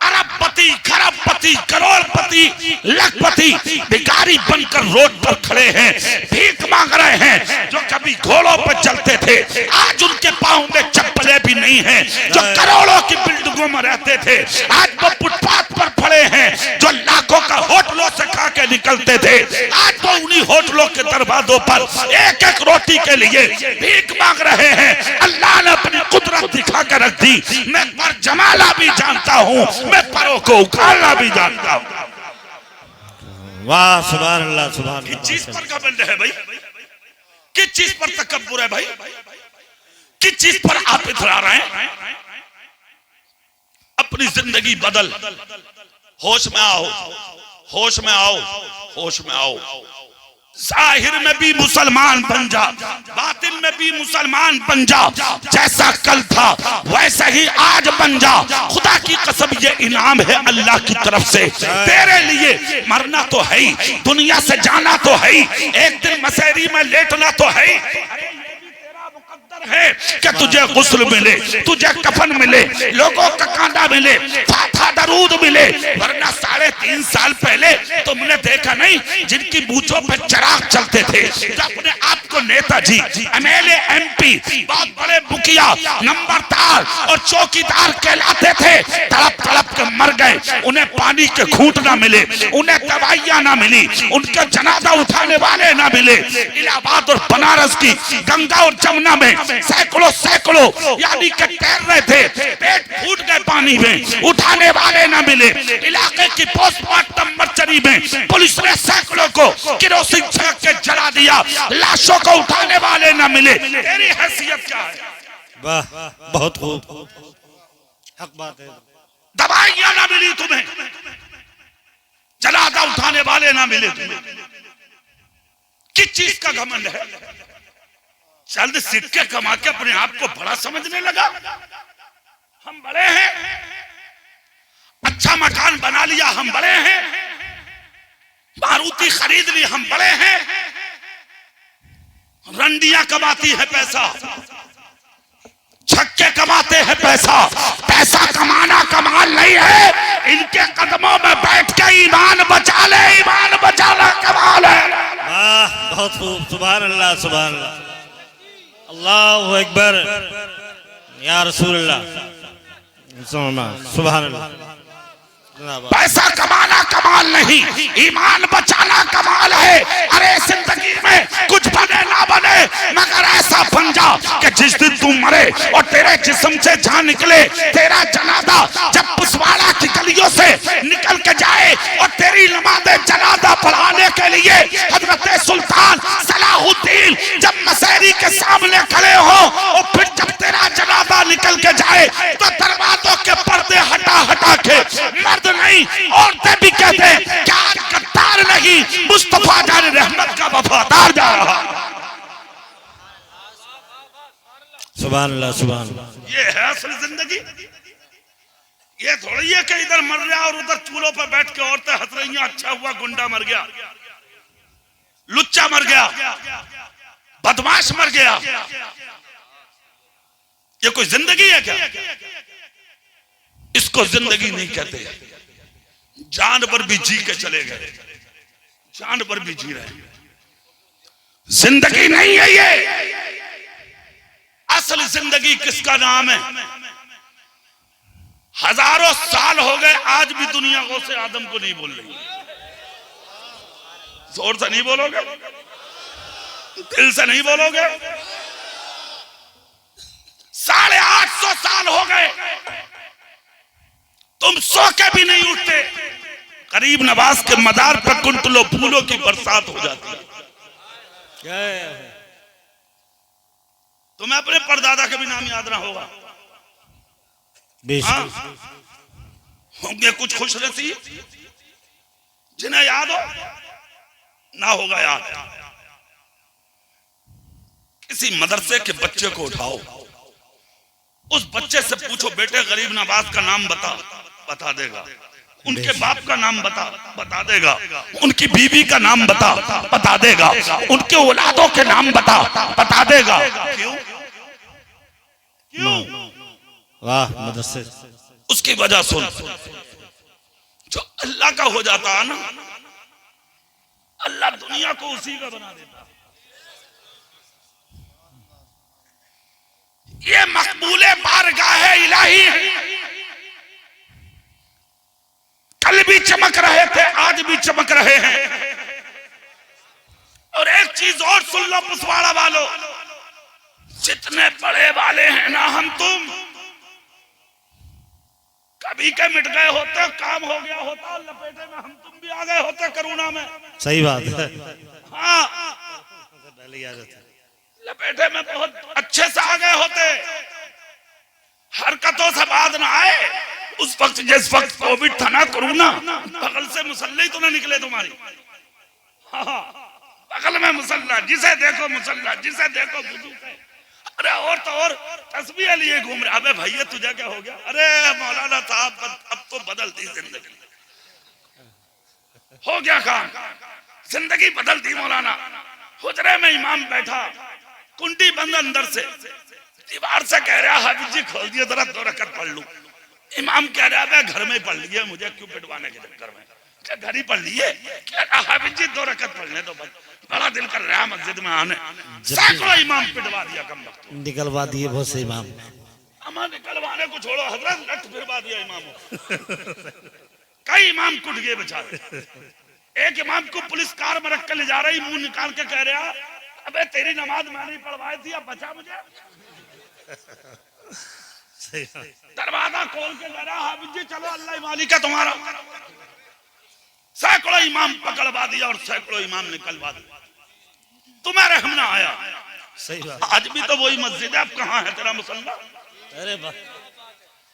अरबपति, खरबपति, करोड़पति, लखपति भिखारी बनकर रोड पर खड़े हैं, भीख मांग रहे हैं। जो कभी घोड़ों पर चलते थे आज उनके पांव में चप्पलें भी नहीं हैं। जो करोड़ों की बिल्डिंगों में रहते थे आज वो फुटपाथ पर खड़े हैं। जो लाखों का होटलों से खा के निकलते थे आज वो उन्हीं होटलों के दरवाजों पर एक एक रोटी के लिए भीख मांग रहे हैं। अल्लाह ने अपनी कुदरत दिखा कर रख दी। मैं पर जमाला भी जानता हूँ, मैं परों को उखाड़ना भी जानता हूँ। वाह सुभान अल्लाह सुभान अल्लाह। किस चीज पर घमंड है भाई? किस चीज पर तकब्बुर है भाई? किस चीज पर आप इतरा रहे हैं? अपनी जिंदगी बदल, होश में आओ, होश में आओ, होश में आओ। जाहिर में भी मुसलमान बन जा, बातिन में भी मुसलमान बन जा। जैसा कल था वैसा ही आज बन जा। खुदा की कसम ये इनाम है अल्लाह की तरफ से तेरे लिए। मरना तो है ही, दुनिया से जाना तो है ही, एक दिन मसेरी में लेटना तो है ही। है कि तुझे गुस्ल मिले, तुझे कफन मिले, लोगों का कांधा मिले, फाथा दरूद मिले। वरना 3.5 साल पहले तुमने देखा नहीं जिनकी मूंछों पे चिराग चलते थे, जो अपने आप को नेताजी, एमएलए, एमपी, बहुत बड़े मुखिया, नंबरदार और चौकीदार कहलाते थे, तड़प तड़प के मर गए। उन्हें पानी के घूंट ना मिले, उन्हें दवाइयां ना मिली, उनका जनाजा उठाने वाले ना मिले। इलाहाबाद और बनारस की गंगा और जमुना में सैकड़ों सैकड़ों यानी कि तैर रहे थे, पेट फूट गए पानी में, उठाने वाले ना मिले। इलाके की पोस्टमार्टम मर्चरी में पुलिस ने सैकड़ों को किरोसिन छिड़क के जला दिया, लाशों को उठाने वाले ना मिले। तेरी हैसियत क्या है? वाह बहुत खूब, हक बात है। दवाइयां ना मिली तुम्हें, जनाजा उठाने वाले ना मिले तुम्हें। किस चीज का घमंड है? चंद सिक्के कमा के अपने आप को बड़ा समझने लगा। हम बड़े हैं, अच्छा मकान बना लिया, हम बड़े हैं, मारुति खरीद ली, हम बड़े हैं। रंडियां कमाती है पैसा, छक्के कमाते हैं पैसा। पैसा कमाना कमाल नहीं है, इनके कदमों में बैठ के ईमान बचा ले, ईमान बचाना कमाल है। वाह बहुत खूब, सुभान अल्लाह सुभान अल्लाह, अल्लाहु अकबर, या रसूल अल्लाह, सुभान अल्लाह। पैसा कमाना कमाल नहीं, ईमान बचाना कमाल है। अरे जिंदगी में कुछ बने ना बने मगर ऐसा बन जा कि जिस दिन तू मरे और तेरे जिस्म से जान निकले, तेरा जनाजा जब पुसवाड़ा की गलियों से निकल के जाए और तेरी नमाज़े जनाजा पढ़ाने के लिए हजरत सुल्तान सलाहुद्दीन जब मसेरी के सामने खड़े हो और फिर जब तेरा जनाजा निकल के जाए तो दरवाजों के पर्दे हटा हटा के मर्द नहीं औरतें भी कहते हैं क्या गद्दार नहीं, मुस्तफा जाने रहमत का वफादार जा रहा। सुभान अल्लाह सुभान अल्लाह। ये है असल जिंदगी। ये थोड़ी है कि इधर मर रहा और उधर चूल्हों पर बैठ के औरतें हंस रही हैं, अच्छा हुआ गुंडा मर गया, लुच्चा मर गया, बदमाश मर गया। ये कोई जिंदगी है क्या? इसको जिंदगी नहीं कहते। जानवर भी जी के चले गए, जानवर भी जी रहे, जिंदगी नहीं है ये। असल जिंदगी किसका नाम है? हजारों साल हो गए आज भी दुनिया गौसे आदम को नहीं बोल रही। जोर से नहीं बोलोगे, दिल से नहीं बोलोगे। 850 साल हो गए तुम सो के भी नहीं उठते। गरीब नवाज के मदार पर कुंटलों फूलों की बरसात हो जाती है। तुम्हें अपने परदादा का भी नाम याद ना होगा। हाँ? होंगे कुछ खुश नसीब जिन्हें याद हो ना होगा याद। किसी मदरसे के बच्चे को उठाओ, उस बच्चे से पूछो बेटे गरीब नवाज का नाम बता देगा। उनके बाप का नाम बता देगा। उनकी बीवी का नाम बता देगा। उनके औलादों के नाम बता देगा। क्यों? वाह मदरसे। उसकी वजह सुन, जो अल्लाह का हो जाता है ना, अल्लाह दुनिया को उसी का बना देता। ये मकबूले बारगाह इलाही है। कल भी चमक रहे थे, आज भी चमक रहे हैं। और एक चीज और सुन लो पुसवाड़ा वालों, जितने बड़े वाले हैं ना हम तुम, कभी के मिट गए होते, काम हो गया होता, लपेटे में हम तुम भी आ गए होते करुणा में। सही बात है। हाँ, लपेटे में बहुत अच्छे से आ गए होते, हरकतों से बात ना आए। उस वक्त जिस वक्त कोविड था ना, कोरोना, बगल से मुसल्ले ही तो ना निकले तुम्हारी। हाँ, बगल में मुसल्ला, जिसे देखो मुसल्ला, जिसे देखो वुजू। अरे और तो और तस्बीह लिए घूम रहे। अबे भैया तुझे क्या हो गया? अरे मौलाना साहब अब तो बदलती जिंदगी हो गया, काम जिंदगी बदल दी मौलाना। हुजरे में इमाम बैठा, कुंडी बंद अंदर से, दीवार से कह रहा हाफिज जी खोल दिए जरा 2 रकअत पढ़ लूं। इमाम कह रहा है घर में पढ़ लिए, मुझे क्यों पिटवाने के चक्कर में? क्या घर ही पढ़ लिए? कह रहा हाफिज जी 2 रकअत पढ़ने तो बस। बड़ा दिल कर रहा मस्जिद में आने, सैकड़ों इमाम पिटवा दिया, कम वक्त निकलवा दिए बहुत से इमाम। अमा निकलवाने को छोड़ो, हजरत लट फिरवा दिया इमामों। कई इमाम कुट गए बेचारे। एक इमाम को पुलिस कार में रख कर ले जा रही, मुंह निकाल के कह रहा अबे तेरी नमाज मैंने पढ़वाई थी, अब बचा मुझे। दरवाजा खोल के कह रहा हाफिज जी चलो अल्लाह मालिक है तुम्हारा। सैकड़ों इमाम पकड़वा दिया और सैकड़ों इमाम निकलवा दिया। तुम्हें रहम ना आया। सही बात। आज भी तो वही मस्जिद है। अब कहाँ है तेरा मुसल्ला? अरे वाह।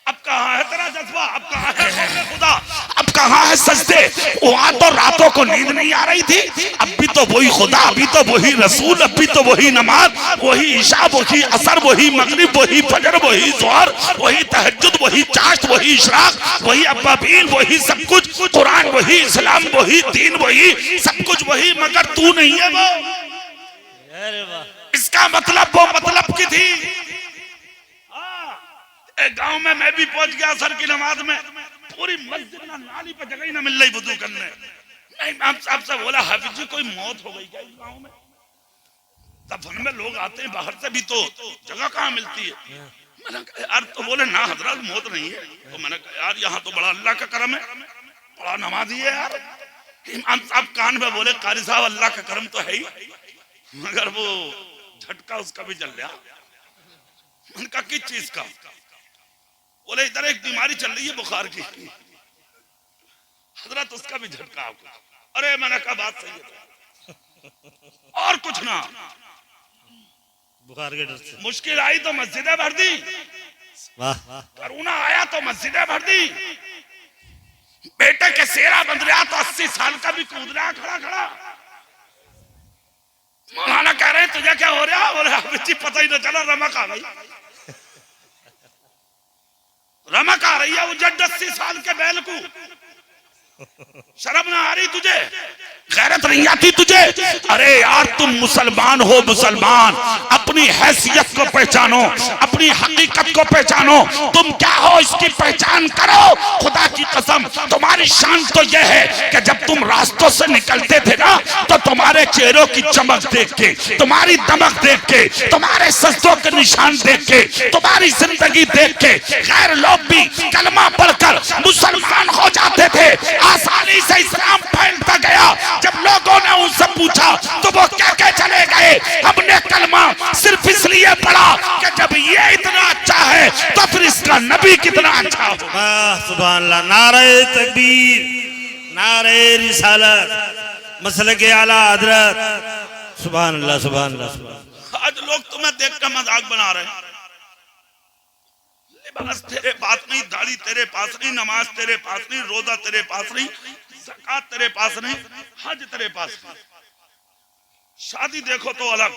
अब कहाँ है तेरा जज्बा? अब कहाँ है खौफ खुदा? अब कहाँ है सजदे? वहां तो रातों को नींद नहीं आ रही थी, अब भी तो वही खुदा, अभी तो वही रसूल, अब भी तो वही नमाज, वही ईशा, वही असर, वही मगरिब, वही फजर, वही ज़ोहर, वही तहज्जुद, वही चाश्त, वही इशराक, वही अब्बाबील, वही सब कुछ, कुरान वही, इस्लाम वही, दीन वही, सब कुछ वही, मगर तू नहीं है वो। अरे वाह। इसका मतलब वो मतलब की थी। एक गांव में मैं भी पहुंच गया असर की नमाज में, पूरी मस्जिद ना नाली पे जगह ही ना मिल रही वुजू करने। इमाम साहब से बोला हाफिज जी कोई मौत हो गई क्या इस गांव में? दफन में लोग आते हैं बाहर से भी, तो जगह कहाँ मिलती है? मैंने कहा यार, तो बोले ना हजरत मौत नहीं है। तो मैंने कहा यार यहाँ तो बड़ा अल्लाह का करम है, बड़ा नमाजी है यार। इमाम साहब कान में बोले कारी साहब अल्लाह का करम तो है ही, मगर वो झटका उसका भी चल गया। उनका किस चीज का? बोले इधर एक बीमारी चल रही है बुखार की, हजरत उसका भी झटका आपको। अरे मैंने कहा बात सही है, और कुछ ना। बुखार के डर से मुश्किल आई तो मस्जिदें भर दी, वाह। करोना आया तो मस्जिदें भर दी। बेटे के सेरा बंध रहा तो 80 साल का भी कूद रहा खड़ा खड़ा। मौलाना कह रहे हैं तुझे क्या हो रहा? बोले हाफिज जी पता ही न चला, रमक आ गई। रमक आ रही है वो जड 80 साल के बैल को। शर्म ना आ रही तुझे? गैरत नहीं आती तुझे? अरे यार तुम मुसलमान हो, मुसलमान अपनी हैसियत को पहचानो, अपनी हकीकत को पहचानो। तुम क्या हो इसकी पहचान करो। खुदा की कसम तुम्हारी शान तो यह है कि जब तुम रास्तों से निकलते थे ना, तो तुम्हारे चेहरों की चमक देख के, तुम्हारी दमक देख के, तुम्हारे सजदों के निशान देख के, तुम्हारी जिंदगी देख के गैर लोग भी कलमा पढ़कर मुसलमान हो जाते थे। आसानी से इस्लाम फैलता गया। जब लोगों ने उनसे पूछा तो वो क्या चले गए, हमने कलमा सिर्फ इसलिए पढ़ा कि जब ये इतना अच्छा है तो फिर इसका नबी कितना अच्छा हो। सुभान अल्लाह। नारे तकबीर, नारे रिसालत, मसलक आला हजरत, सुभान अल्लाह सुभान अल्लाह। आज लोग तुम्हें देख कर मजाक बना रहे हैं। लिबास तेरे पास नहीं, दाढ़ी तेरे पास नहीं, नमाज तेरे पास नहीं, रोजा तेरे पास नहीं, ज़कात तेरे पास नहीं, हज तेरे पास नहीं। शादी देखो तो अलग,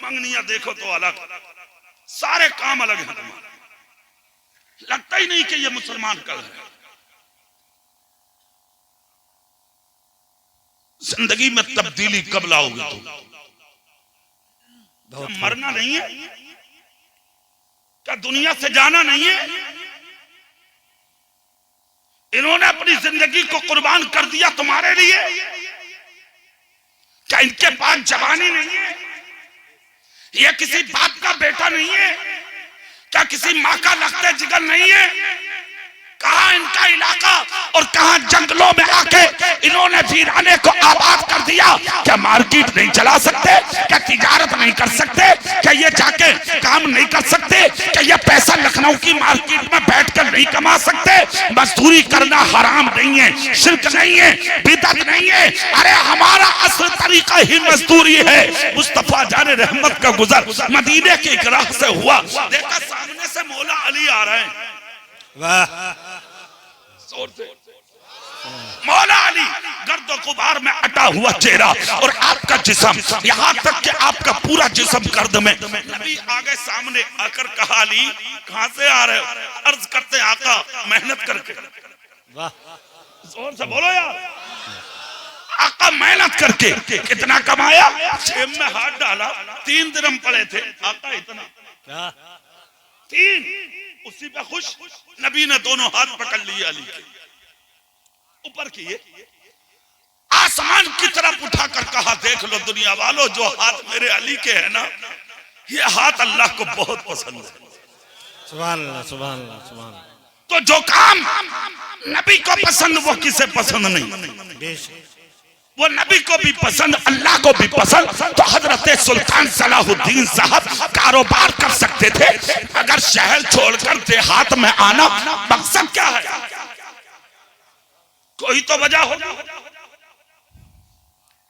मंगनियां देखो तो अलग, सारे काम अलग हैं तुम्हारे। लगता ही नहीं कि ये मुसलमान कल है। जिंदगी में तब्दीली कब लाओगे तुम? मरना नहीं है क्या? दुनिया से जाना नहीं है? इन्होंने अपनी जिंदगी को कुर्बान कर दिया तुम्हारे लिए। क्या इनके पास जवानी नहीं है? यह किसी बाप का बेटा नहीं है? क्या किसी माँ का लगते जिगर नहीं है? कहां इनका इलाका और कहां जंगलों में आके इन्होंने वीराने को आबाद कर दिया। क्या मार्केट नहीं चला सकते? क्या तिजारत नहीं कर सकते? क्या ये जाके काम नहीं कर सकते? क्या ये पैसा लखनऊ की मार्केट में बैठकर नहीं कमा सकते? मजदूरी करना हराम नहीं है, शिर्क नहीं है, बिदअत नहीं है। अरे हमारा असल तरीका ही मजदूरी है। मुस्तफा जाने रहमत का गुजर मदीने के एक राह से हुआ, देखा सामने से मौला अली आ रहे हैं। वाह, जोर से मौला अली, गर्द गुबार में अटा हुआ चेहरा और आपका जिस्म, यहाँ तक कि आपका पूरा जिस्म गर्द में। नबी आगे सामने आकर कहा, अली कहां से आ रहे हो? अर्ज करते आका मेहनत करके। वाह, जोर से बोलो यार। आका मेहनत करके। कितना कमाया? जेब में हाथ डाला, 3 दिरहम पड़े थे। आका इतना क्या? 3। उसी पे खुश। नबी ने दोनों हाथ पकड़ लिए, अली के ऊपर किए, आसमान की तरफ उठाकर कहा, देख लो दुनिया वालों, जो हाथ मेरे अली के है ना, ये हाथ अल्लाह को बहुत पसंद है। सुभान अल्लाह सुभान अल्लाह सुभान अल्लाह। तो जो काम नबी को पसंद वो किसे पसंद नहीं? वो नबी को भी पसंद, अल्लाह को भी पसंद। तो हजरत सुल्तान सलाहुद्दीन साहब कारोबार कर सकते थे, अगर शहर छोड़कर देहात में आना मकसद क्या है? कोई तो वजह हो,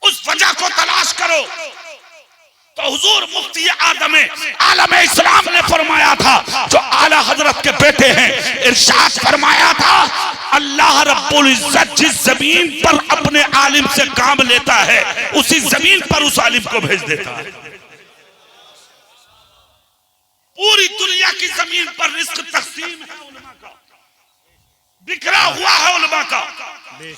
उस वजह को तलाश करो। तो हुजूर मुफ्ती आलम इस्लाम ने फरमाया था, जो आला हजरत के बेटे हैं, इरशाद फरमाया था, अल्लाह रब्बुल इज्जत जिस जमीन पर अपने आलिम से काम लेता है, उसी जमीन पर उस आलिम को भेज देता है। पूरी दुनिया की जमीन पर रिस्क तकसीम है उलमा का, बिखरा हुआ है उलमा का।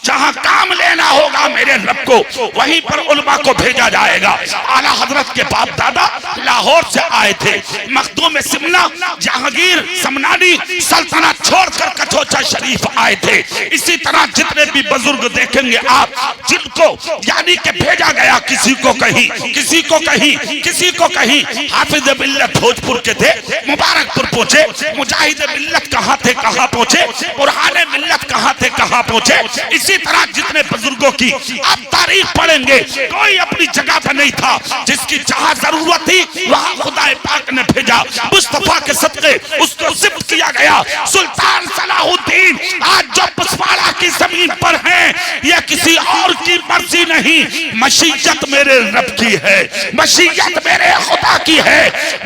जहां काम लेना होगा मेरे रब को, वहीं पर उलमा को भेजा जाएगा। आला हजरत के बाप दादा लाहौर से आए थे, मखदूम सिमना जहांगीर समनानी सल्तनत छोड़कर कचौचा शरीफ आए थे। इसी तरह जितने भी बुजुर्ग देखेंगे आप, जिनको यानी कि भेजा गया, किसी को कहीं, किसी को कहीं, किसी को कहीं। हाफिज मिल्लत भोजपुर के थे, मुबारकपुर पहुंचे। मुजाहिद मिल्लत कहाँ थे, कहाँ पहुंचे। बुरहाने मिल्लत कहाँ थे, कहाँ पहुंचे। इसी तरह जितने बुजुर्गों की आप तारीख पढ़ेंगे, कोई अपनी जगह पर नहीं था। जिसकी जहां जरूरत थी वहां खुदा पाक ने भेजा। मुस्तफा के सदके उसको सिफ्त किया गया। सुल्तान सलाहुद्दीन आज जो पसवाड़ा की जमीन पर हैं, यह किसी और की मर्जी नहीं, मशीयत मेरे रब की है, मशीयत मेरे खुदा की है,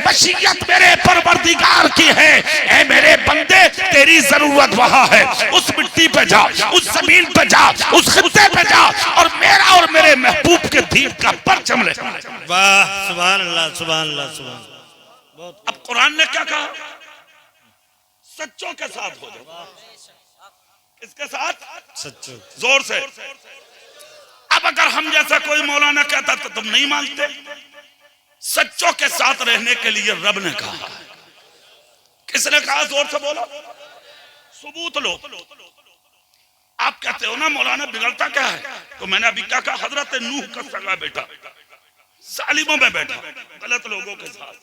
मशीयत मेरे परवरदिगार की है। ऐ मेरे बंदे, तेरी जरूरत वहां है, उस मिट्टी पे जा, उस जमीन पे जा, उस खित्ते पे जा, और मेरा और मेरे महबूब के दीन का परचम ले। वाह, सुभान अल्लाह सुभान अल्लाह सुभान। अब कुरान ने क्या कहा? सच्चों के साथ हो जाओ। इसके साथ सच्चों, जोर से। अब अगर हम जैसा कोई मौलाना कहता तो तुम नहीं मानते। सच्चों के साथ रहने के लिए रब ने कहा। किसने कहा? जोर से बोलो, सबूत लो। आप कहते हो ना मौलाना बिगड़ता क्या है, तो मैंने अभी क्या कहा? हजरत नूह का सगा बेटा जालिमों में बैठा, गलत लोगों के साथ।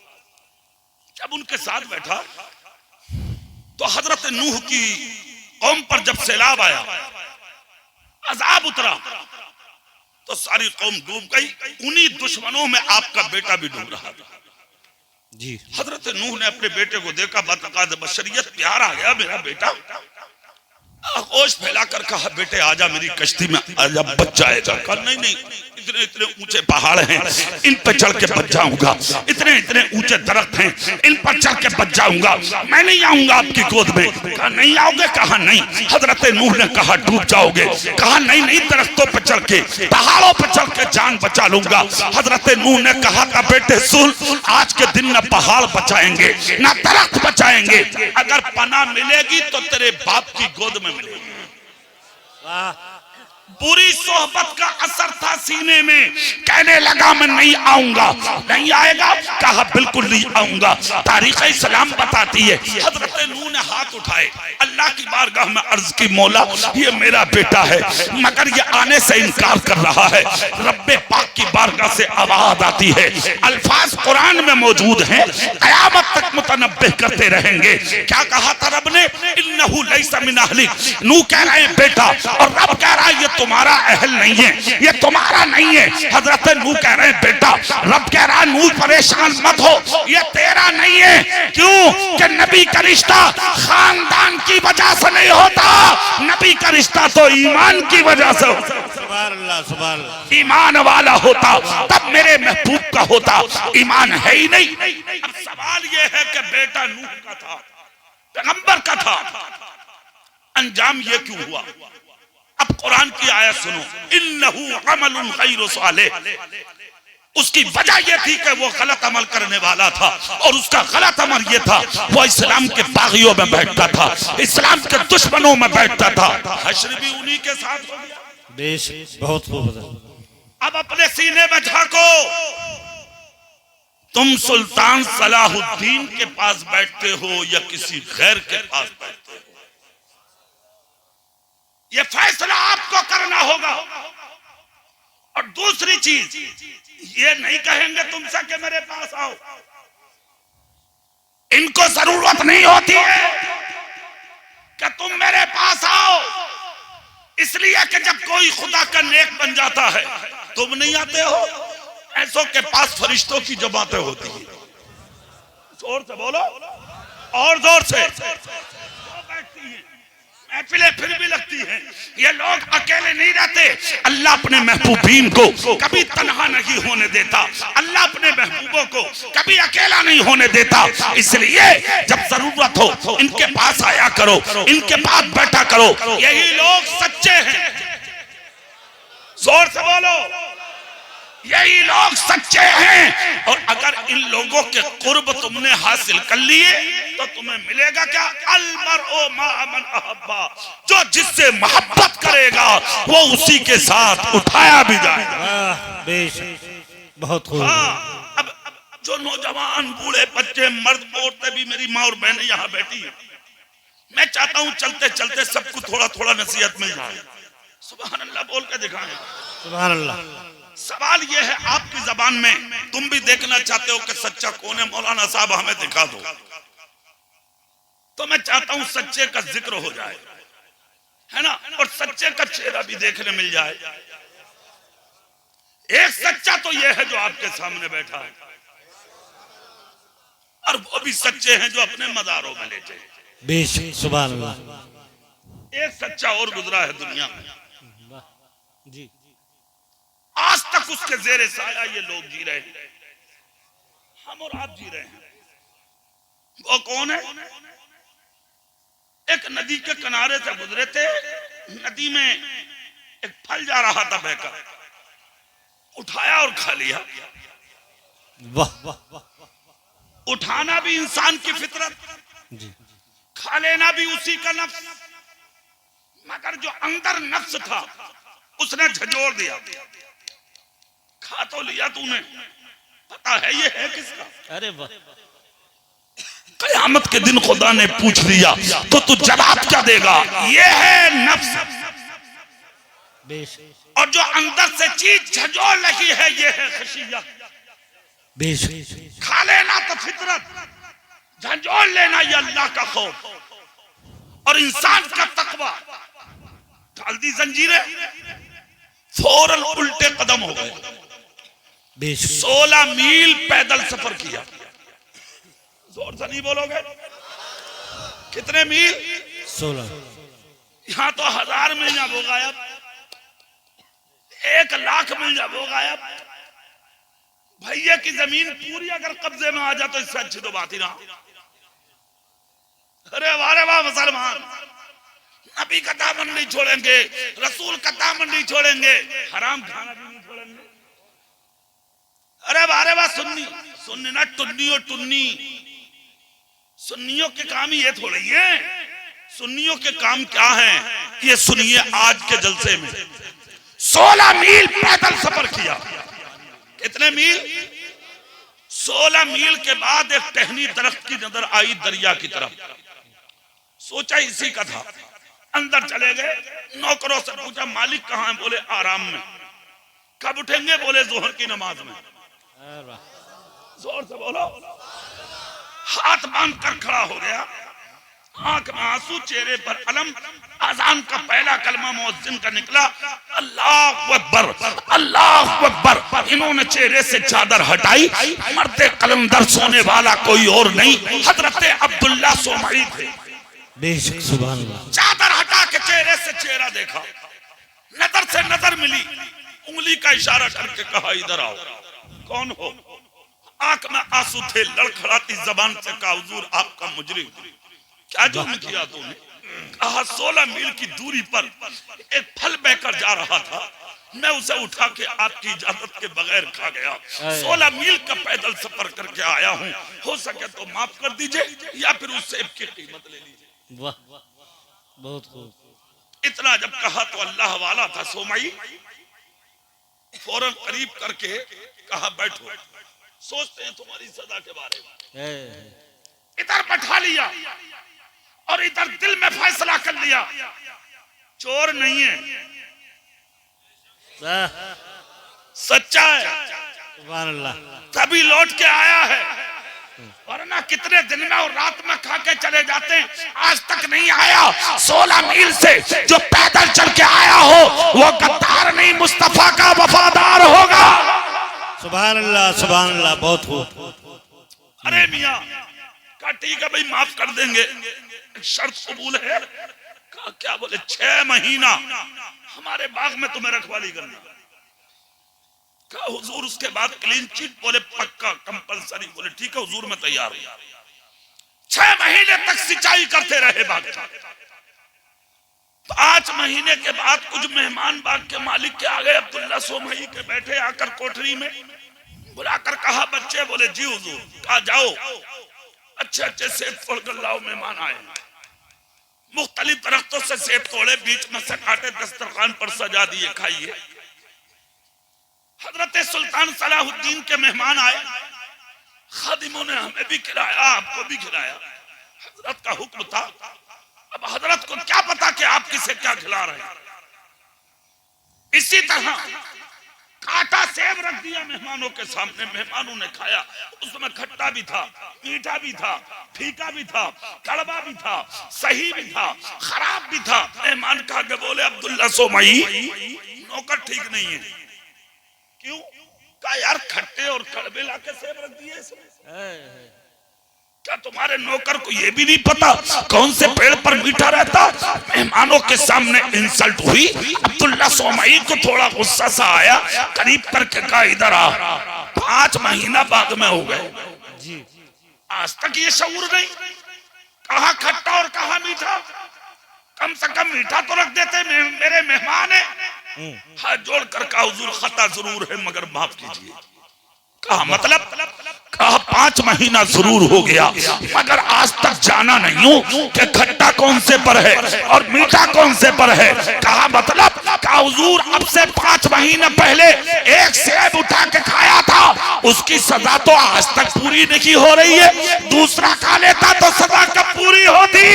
जब उनके साथ बैठा तो हजरत नूह की कौम पर जब सैलाब आया, अजाब उतरा, तो सारी कौम डूब गई। उन्हीं दुश्मनों में आपका बेटा भी डूब रहा था जी। हजरत नूह ने अपने बेटे को देखा, बतकाद बशरियत प्यार आ गया, मेरा बेटा आगोश फैलाकर कहा बेटे आजा मेरी कश्ती में आजा, बच जाएगा। कहा नहीं नहीं, इतने इतने ऊंचे पहाड़ हैं, इन पर चढ़ के बच जाऊंगा, इतने इतने ऊंचे दरख्त हैं, इन पर चढ़ के बच जाऊंगा, मैं नहीं आऊंगा आपकी गोद में। कहा नहीं आओगे? कहा नहीं। हजरत नूह ने कहा डूब जाओगे? कहा नहीं नहीं, दरख्तों पर चढ़ के, पहाड़ों पर चढ़ के जान बचा लूंगा। हजरत नूह ने कहा था बेटे सुन, आज के दिन न पहाड़ बचाएंगे न दरख्त बचाएंगे, अगर पनाह मिलेगी तो तेरे बाप की गोद में मिलेगी। बुरी सोहबत का असर था सीने में, कहने लगा मैं नहीं आऊंगा। नहीं आएगा? कहा बिल्कुल नहीं आऊंगा। तारीख इस्लाम बताती है हजरत नूह ने हाथ उठाए, अल्लाह की बारगाह में अर्ज की मौला ये मेरा बेटा है मगर ये आने से इनकार कर रहा है। रब्बे पाक की बारगाह से आवाज आती है, अल्फाज कुरान में मौजूद हैं, कयामत तक मुतनब्बे करते रहेंगे। क्या कहा था रब ने? इन्नहु लैसा मिन अहलिक। नूह कह रहे हैं बेटा, और रब कह रहा है ये तुम्हारा अहल नहीं है, ये तुम्हारा नहीं है। हजरत नूह कह रहे हैं बेटा, रब कह रहा है नूह परेशान मत हो, ये तेरा नहीं है। क्यों? कि नबी का रिश्ता खानदान की वजह से नहीं होता, नबी का रिश्ता तो ईमान की वजह से होता। सुभान अल्लाह, सुभान अल्लाह। ईमान वाला होता तब मेरे महबूब का होता, ईमान है ही नहीं। अब सवाल ये है कि बेटा नूह का था, पैगंबर का था, अंजाम ये क्यों हुआ? अब कुरान की आयत सुनो, इन्नहु अमलुन गैरु सालिह। उसकी वजह यह थी कि वो गलत अमल करने वाला था, और उसका गलत अमल यह था वो इस्लाम के बागियों में बैठता था, इस्लाम के दुश्मनों में बैठता था। हश्र भी उन्हीं के साथ हो गया। बेश, बहुत खूब। अब अपने सीने में झांको, तुम सुल्तान सलाहुद्दीन के पास बैठते हो या किसी गैर के पास बैठते हो, ये फैसला आपको करना होगा। और दूसरी चीज, ये नहीं कहेंगे तुमसे कि मेरे पास आओ, इनको जरूरत नहीं होती है कि तुम मेरे पास आओ, इसलिए कि जब कोई खुदा का नेक बन जाता है तुम नहीं आते हो, ऐसों के पास फरिश्तों की जो बातें होती है। जोर से बोलो, और जोर से। बैठती है, महफिलें फिर भी लगती हैं, ये लोग अकेले नहीं रहते। अल्लाह अपने महबूबीन को कभी तन्हा नहीं होने देता, अल्लाह अपने महबूबों को कभी अकेला नहीं होने देता। इसलिए जब जरूरत हो इनके पास आया करो, इनके पास बैठा करो, यही लोग सच्चे हैं। जोर से बोलो, यही लोग सच्चे हैं। और अगर इन लोगों के कुर्ब तुमने हासिल कर लिए तो तुम्हें मिलेगा क्या? अलमरउ मा मन अहब्बा, जो जिससे मोहब्बत करेगा वो उसी के साथ उठाया भी जाएगा। बेश, बहुत खूब। हाँ, अब जो नौजवान बूढ़े बच्चे मर्द औरतें भी, मेरी माँ और बहनें यहाँ बैठी हैं, मैं चाहता हूँ चलते चलते सबको थोड़ा थोड़ा नसीहत मिल जाए। सुभान अल्लाह बोल के दिखाएं। सुभान अल्लाह। सवाल यह है आपकी जबान में, तुम भी देखना चाहते हो कि सच्चा कौन है, मौलाना साहब हमें दिखा दो। तो मैं चाहता हूं सच्चे का जिक्र हो जाए, है ना, और सच्चे का चेहरा भी देखने मिल जाए। एक सच्चा तो यह है जो आपके सामने बैठा है, और वो भी सच्चे हैं जो अपने मज़ारों में लेटे हैं। बेश, सुभान अल्लाह। एक सच्चा और गुजरा है दुनिया में, जी, आज तक उसके जेरे साया ये लोग जी रहे हैं, हम और आप जी रहे हैं। वो कौन है? एक नदी के किनारे से गुजरे थे, नदी में एक फल जा रहा था बहकर, उठाया और खा लिया। वाह, उठाना भी इंसान की फितरत, जी, खा लेना भी उसी का नफ्स, मगर जो अंदर नफ्स था उसने झंझोड़ दिया। खा तो लिया तूने, पता है ये है किसका? अरे वाह। कयामत के दिन खुदा ने पूछ लिया तो तू जवाब क्या देगा? ये है नफ्स। बेश, और जो अंदर से चीज झंझोड़ रही है ये है खशियत। बेश, खा लेना तो फितरत, झंझोड़ लेना ये अल्लाह का खौफ और इंसान का तकवा। डाल दी जंजीरें, फौरन उल्टे कदम हो गए। 16 मील पैदल सफर किया। जोर से नहीं बोलोगे? कितने मील? 16। यहाँ तो 1000 मिल जा वो गायब, 1 लाख मिल जा वो गायब। भैया की जमीन पूरी अगर कब्जे में आ जाए तो इससे अच्छी तो बात ही ना। अरे वाह मुसलमान, नबी का दामन नहीं छोड़ेंगे, रसूल का दामन नहीं छोड़ेंगे, हराम खाना भी नहीं छोड़ेंगे। अरे वाह सुन्नी ना टुन्नी और टुन्नी, सुन्नियों के काम ही ये थोड़े है। सुन्नियों के काम क्या है ये सुनिए आज के जलसे में। 16 मील पैदल सफर किया। कितने मील? 16 मील के बाद एक टहनी दरख्त की नजर आई दरिया की तरफ। सोचा इसी का था, अंदर चले गए। नौकरों से पूछा मालिक कहाँ है? बोले आराम में। कब उठेंगे? बोले जोहर की नमाज में। जोर से बोलो। हाथ बांध कर खड़ा हो गया, आंख में आंसू, चेहरे पर अलम। अजान का पहला कलमा मुअज्जिन का निकला, अल्लाहु अकबर, अल्लाहु अकबर। इन्होंने चेहरे से चादर हटाई, मरते कलंदर सोने वाला कोई और नहीं, हजरत अब्दुल्ला सोमई थे। बेशक सुभान अल्लाह। चादर हटा के चेहरे से चेहरा देखा, नजर से नजर मिली, उंगली का इशारा करके कहा इधर आओ। कौन हो? आंख में आंसू थे, लड़खड़ाती जबान से कहा हुजूर आपका मुजरिम। क्या जुर्म किया तुमने? कहा 16 मील की दूरी पर एक फल बहकर जा रहा था, मैं उसे उठा के आपकी इजाजत के बगैर खा गया। 16 मील का पैदल सफर करके आया हूँ, हो सके तो माफ कर दीजिए या फिर उस सेब की कीमत ले लीजिए। वाह, बहुत खूब। इतना जब कहा तो अल्लाह वाला था सोमई, फौरन करीब करके कहा बैठो, सोचते हैं तुम्हारी सजा के बारे में। इधर बैठा लिया और इधर दिल में फैसला कर लिया, चोर नहीं है, सच्चा है, सुभान अल्लाह। तभी लौट के आया है, वरना कितने दिन में और रात में खा के चले जाते हैं, आज तक नहीं आया। 16 मील से जो पैदल चल के आया हो वो गद्दार नहीं, मुस्तफा का वफादार होगा। सुभान अल्लाह, सुभान अल्लाह, बहुत खूब। अरे मियाँ कहा ठीक है भाई माफ कर देंगे, शर्त कबूल है। कहा क्या? बोले 6 महीना हमारे बाग में तुम्हें रखवाली करना। कहा हुजूर उसके बाद क्लीन चिट? बोले पक्का, कंपलसरी। बोले ठीक है हुजूर मैं तैयार हूं। 6 महीने तक सिंचाई करते रहे बाग का। 5 महीने के बाद कुछ मेहमान बाग के मालिक के आ गए, अब्दुल्ला सोमई के बैठे आकर कोठरी में, बुलाकर कहा बच्चे? बोले जी हुजूर। कहा जाओ अच्छे अच्छे सेब तोड़ कर लाओ, मेहमान आए। मुख्तलिफ दरख्तों से सेब तोड़े, बीच में से काटे, दस्तरखान पर सजा दिए, खाइए। हजरत सुल्तान सलाहुद्दीन के मेहमान आए, खादिमों ने हमें भी खिलाया, आपको भी खिलाया। हजरत का हुक्म था, अब हजरत को क्या पता कि आप किसे क्या खिला रहे हैं। इसी तरह काटा सेब रख दिया मेहमानों के सामने, मेहमानों ने खाया। उसमें खट्टा भी था, मीठा भी था, फीका भी था, कड़वा भी था, सही भी था, खराब भी था। मेहमान कहा के बोले अब्दुल्ला सोमई नौकर ठीक नहीं है। क्यों? कहा यार खट्टे और कड़वे लाके सेब रख दिए इसमें। क्या तुम्हारे नौकर को ये भी नहीं पता कौन से पेड़ पर मीठा रहता? मेहमानों के सामने इंसल्ट हुई। अब्दुल्ला सोमई को थोड़ा गुस्सा सा आया, करीब करके कहा इधर आ। 5 महीना बाद में हो गए, आज तक ये शऊर नहीं, कहा खट्टा और कहा मीठा। कम से कम मीठा तो रख देते, मेरे मेहमान है। हाथ जोड़कर कहा हुजूर खता जरूर है मगर माफ कीजिए। कहा मतलब? कहा 5 महीना जरूर हो गया मगर आज तक जाना नहीं हूं कि खट्टा कौन से पर है और मीठा कौन से पर है। कहा मतलब? कहा हुजूर अब से 5 महीने पहले एक सेब उठा के खाया था, उसकी सजा तो आज तक पूरी नहीं हो रही है, दूसरा खा लेता तो सजा कब पूरी होती।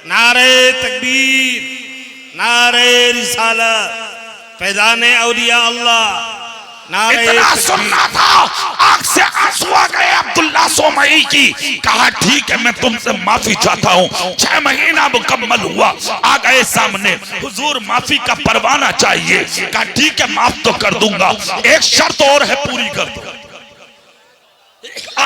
नारे तकबीर, नारे रिसालत, फैज़ाने औलिया अल्लाह। इतना सुनना था, आंख से आंसू आ गए अब्दुल्ला सोमई की। कहा ठीक है मैं तुमसे माफी चाहता हूँ। 6 महीना मुकम्मल हुआ, आ गए सामने, हुजूर माफी का परवाना चाहिए। कहा ठीक है माफ तो कर दूंगा, एक शर्त और है पूरी कर दो।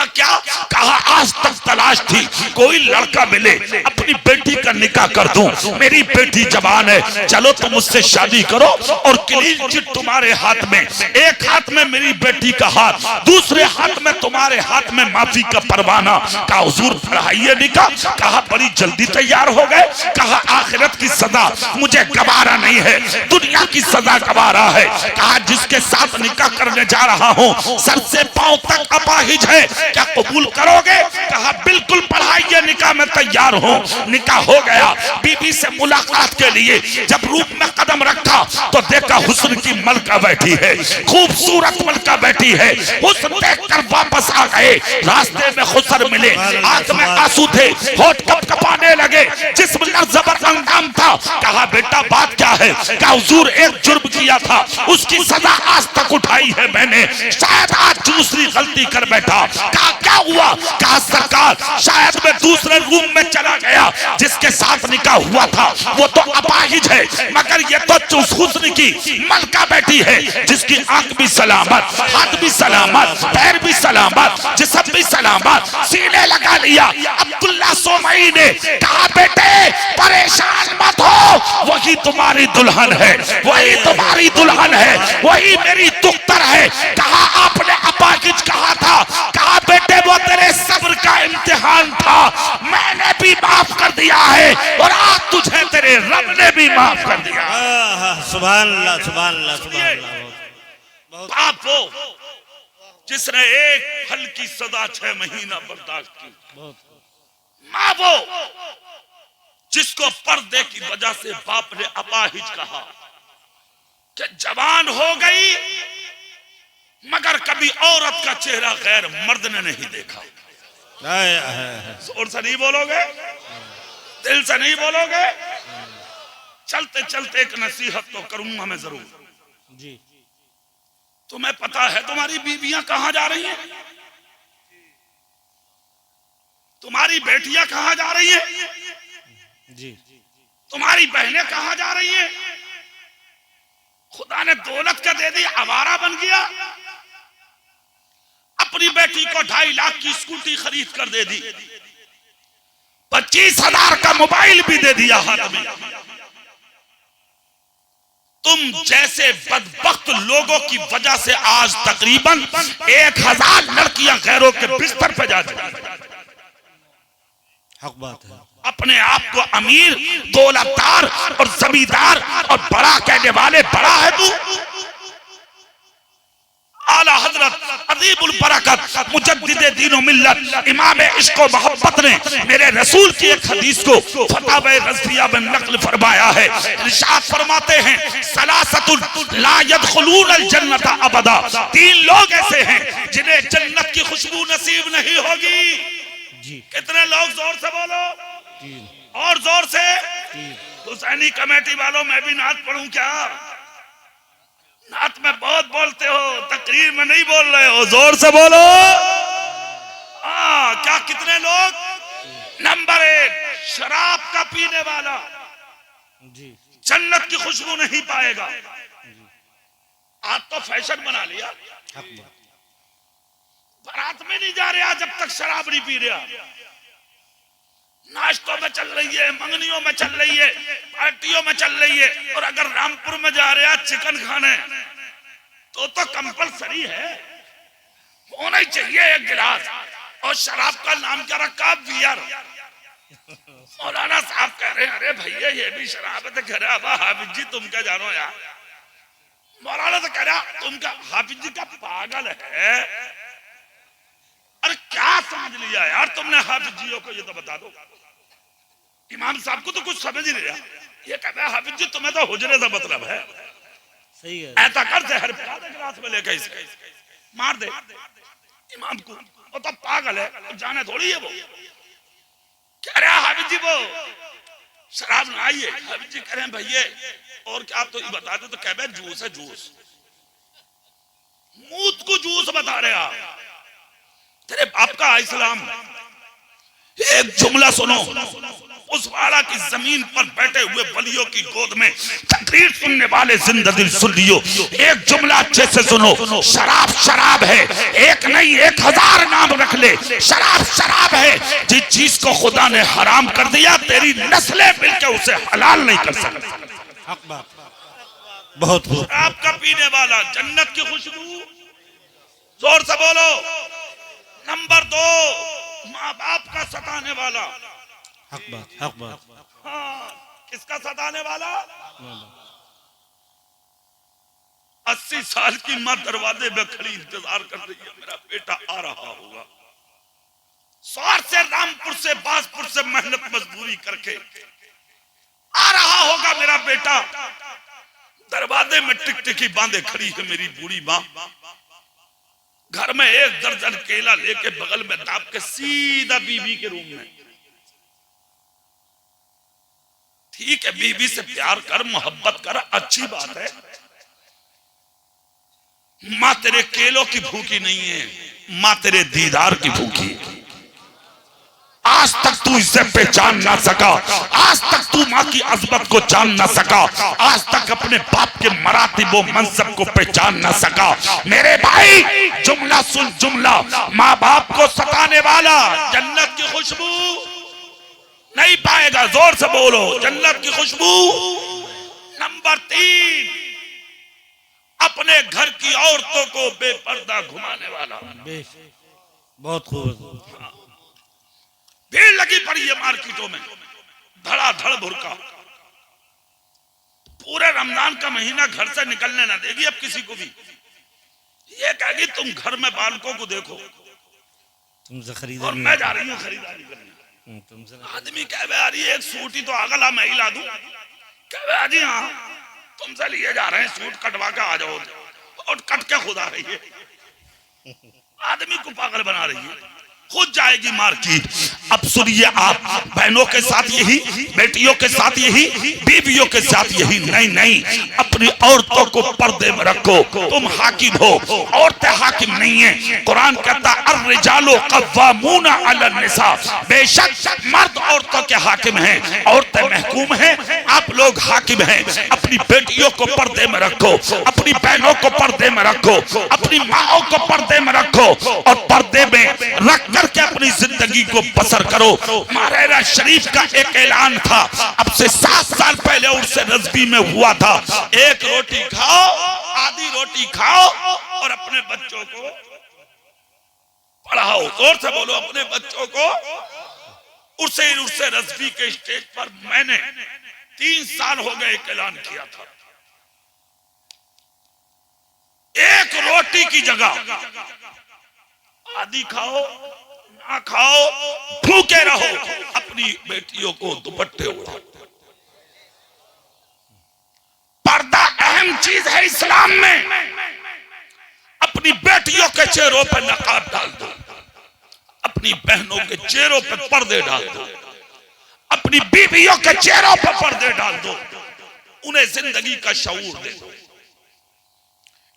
क्या? कहा आज तक तलाश थी कोई लड़का मिले अपनी बेटी का निकाह कर दूं। मेरी बेटी जवान है, चलो तुम मुझसे शादी करो और क्लीन चिट तुम्हारे हाथ में, एक हाथ में मेरी बेटी का हाथ, दूसरे हाथ में तुम्हारे हाथ में माफी का परवाना। कहा हुजूर पढ़ाइए निकाह। कहा बड़ी जल्दी तैयार हो गए। कहा आखिरत की सजा मुझे गवारा नहीं है, दुनिया की सजा गवारा है। कहा जिसके साथ निकाह करने जा रहा हूं सर से पांव तक अपाहिज है, क्या कबूल करोगे? कहा बिल्कुल पढ़ाइए निकाह में तैयार हूं। निकाह हो गया। बीबी से मुलाकात के लिए जब रूम में कदम रखा तो देखा हुस्न की मलका बैठी है, खूबसूरत मलका बैठी है। हुस्न देखकर वापस आ गए। रास्ते में खुसर मिले, आंख में आंसू थे, होठ कपकपाने लगे, जिस्म लर्ज़बर अंगाम था। कहा बेटा बात क्या है? कहा हुजूर एक जुर्म किया था, उसकी सजा आज तक उठाई है मैंने, शायद आज दूसरी गलती कर बैठा। कहा क्या हुआ? कहा सरकार शायद मैं दूसरे रूम में चला गया, जिसके साथ निकाह हुआ था वो तो अपाहिज है, मगर ये तो हुस्न की मलका बैठी है, जिसकी आंख भी सलामत, हाथ भी सलामत, पैर भी सलामत, जिस्म भी सलामत। सीने लगा लिया। अब्दुल्ला सोमई ने कहा बेटे परेशान मत हो, वही तुम्हारी दुल्हन है, वही तुम्हारी दुल्हन है, वही मेरी दुख्तर है। कहा आपने अपाहिज कहा था। कहा बेटे वो तेरे सब्र का इम्तिहान था, मैंने भी माफ कर दिया है और आज तुझे तेरे रब ने भी माफ कर दिया। सुभान अल्लाह, सुभान अल्लाह, सुभान अल्लाह। बाप वो जिसने एक फल की सजा 6 महीना बर्दाश्त की, माँ वो जिसको पर्दे की वजह से बाप ने अपाहिज कहा कि जवान हो गई मगर कभी औरत का चेहरा गैर मर्द ने नहीं देखा। जोर से नहीं बोलोगे, दिल से नहीं बोलोगे। चलते चलते एक नसीहत तो करूंगा मैं जरूर जी। तुम्हें पता है तुम्हारी बीबियां कहां जा रही हैं? तुम्हारी बेटियां कहां जा रही हैं जी? तुम्हारी बहनें कहां जा रही हैं? खुदा ने दौलत का दे दी, आवारा बन गया। अपनी बेटी को 2.5 लाख की स्कूटी खरीद कर दे दी, 25,000 का मोबाइल भी दे दिया हाथ में। तुम जैसे बदबख्त लोगों की वजह से आज तकरीबन 1000 लड़कियां गैरों के बिस्तर पे जा चुकी। हक बात है। अपने आप को अमीर, दौलतदार और जमींदार और बड़ा कहने वाले बड़ा है तू। आला हजरत अदीबुल बरकत मुजद्दिदे दीन व मिल्लत इमाम इश्क व मोहब्बत ने मेरे रसूल की एक हदीस को फतावे रज़विया में नक़ल फरमाया है। इरशाद फरमाते हैं सलासतुल ला यदखुलूनल जन्नत अबदा। 3 लोग ऐसे हैं जिन्हें जन्नत की खुशबू नसीब नहीं होगी जी। कितने लोग? जोर से बोलो और जोर से। हुसैनी कमेटी वालों मैं भी नात पढ़ूं क्या? नात में बहुत बोलते हो, तकरीर में नहीं बोल रहे हो, जोर से बोलो। क्या कितने लोग? नंबर 1 शराब का पीने वाला जी जन्नत की खुशबू नहीं पाएगा। आज तो फैशन बना लिया, बारात में नहीं जा रहा जब तक शराब नहीं पी रहा। नाश्तों में चल रही है, मंगनियों में चल रही है, पार्टियों में चल रही है, और अगर रामपुर में जा रहे हैं चिकन खाने तो कंपलसरी है, होना ही चाहिए 1 गिलास। और शराब का नाम क्या रखा? बियर। मौलाना साहब कह रहे हैं अरे भैया ये भी शराब है। तो कह रहा हाफिज जी तुम क्या जानो यार। मौलाना तो कह रहा तुम क्या हाफिज जी का पागल है? अरे क्या समझ लिया यार तुमने हाफिज जियों को? ये तो बता दो। इमाम साहब को तो कुछ समझ ही नहीं रहा। ये कहता है हाफिज जी तुम्हें तो हुजरे से मतलब है। सही है। ऐसा कर जहर पिला दे गिलास में लेके इसके, मार दे इमाम को। वो तो पागल है, जाने थोड़ी है वो। कह रहा हाफिज जी वो शराब ना आइए। हाफिज जी कह रहे हैं भैया और क्या आप तो ये बता दो। तो कह रहे जूस है, जूस मूत को जूस बता रहे आप। तेरे बाप का इस्लाम। एक जुमला सुनो, उस वाला की जमीन पर बैठे हुए वलियों की गोद में तकरीर सुनने वाले जिंदा दिल सुन लियो। एक जुमला अच्छे से सुनो, शराब शराब है, एक नहीं 1000 नाम रख ले, शराब शराब है। जिस चीज को खुदा ने हराम कर दिया तेरी नस्लें मिलकर उसे हलाल नहीं कर सकती। बहुत खूब। शराब का पीने वाला, जन्नत की खुशबू, जोर से बोलो। नंबर 2, माँ बाप का सताने वाला। हक बात, हक बात। हाँ, किसका सताने वाला? 80 साल की माँ दरवाजे में खड़ी इंतजार कर रही है, मेरा बेटा आ रहा होगा। सौर से, रामपुर से, बासपुर से मेहनत मजदूरी करके आ रहा होगा मेरा बेटा। दरवाजे में टिकटिकी बांधे खड़ी है मेरी बूढ़ी माँ। घर में 1 दर्जन केला लेके बगल में दाब के सीधा बीवी के रूम में। ठीक है, बीवी से प्यार कर, मोहब्बत कर, अच्छी बात है। माँ तेरे केलों की भूखी नहीं है, माँ तेरे दीदार की भूखी है। आज तक तू इसे पहचान ना सका, आज तक तू माँ की अजमत को जान ना सका, आज तक अपने बाप के मरातिब व मनसब को पहचान ना सका। मेरे भाई जुमला सुन, जुमला। माँ बाप को सताने वाला जन्नत की खुशबू नहीं पाएगा। जोर से बोलो, जन्नत की खुशबू। नंबर 3, अपने घर की औरतों को बेपर्दा घुमाने वाला। बहुत खूब। भीड़ लगी पड़ी है मार्केटों में, धड़ाधड़ बुर्का। पूरे रमजान का महीना घर से निकलने ना देगी अब किसी को भी। ये कहेगी तुम घर में बालकों को देखो, तुमसे खरीदारी, और मैं जा रही हूँ खरीदारी करने। आदमी कह यार ये एक सूट ही तो अगला मैं ही ला दूं। कह जी हाँ, तुमसे लिए जा रहे हैं, सूट कटवा के आ जाओ, और कट के खुद आ रही है। आदमी को पागल बना रही है, खुद जाएगी मार्केट। अब सुनिए आप, बहनों के साथ यही, बेटियों के साथ यही, बीवियों के साथ यही। नहीं नहीं, अपनी औरतों को पर्दे में रखो। तुम हाकिम हो, औरतें हाकिम नहीं है। कुरान कहता अर्रिजालु कव्वामूना अला निसा, बेशक मर्द औरतों के हाकिम हैं, औरतें महकूम हैं, आप लोग हाकिम हैं। अपनी बेटियों को पर्दे में रखो, अपनी बहनों को पर्दे में रखो, अपनी माओ को पर्दे में रखो, और पर्दे में रख करके अपनी जिंदगी को बसर करो। महाराजा शरीफ का एक ऐलान था, अब से 7 साल पहले उर्से रज़वी में हुआ था। एक रोटी खाओ, आधी रोटी खाओ, और अपने बच्चों को पढ़ाओ। जोर से बोलो, अपने बच्चों को। उर्से रज़वी के स्टेज पर मैंने 3 साल हो गए एक ऐलान किया था, एक रोटी की जगह आधी खाओ, ना खाओ, भूखे रहो, अपनी बेटियों को दुपट्टे उड़ाओ। पर्दा अहम चीज है इस्लाम में। अपनी बेटियों के चेहरों पर नकाब डाल दो, अपनी बहनों के चेहरों पर पर्दे डाल दो, अपनी बीवियों के चेहरों पर पर्दे डाल दो, उन्हें जिंदगी का शऊर दे दो।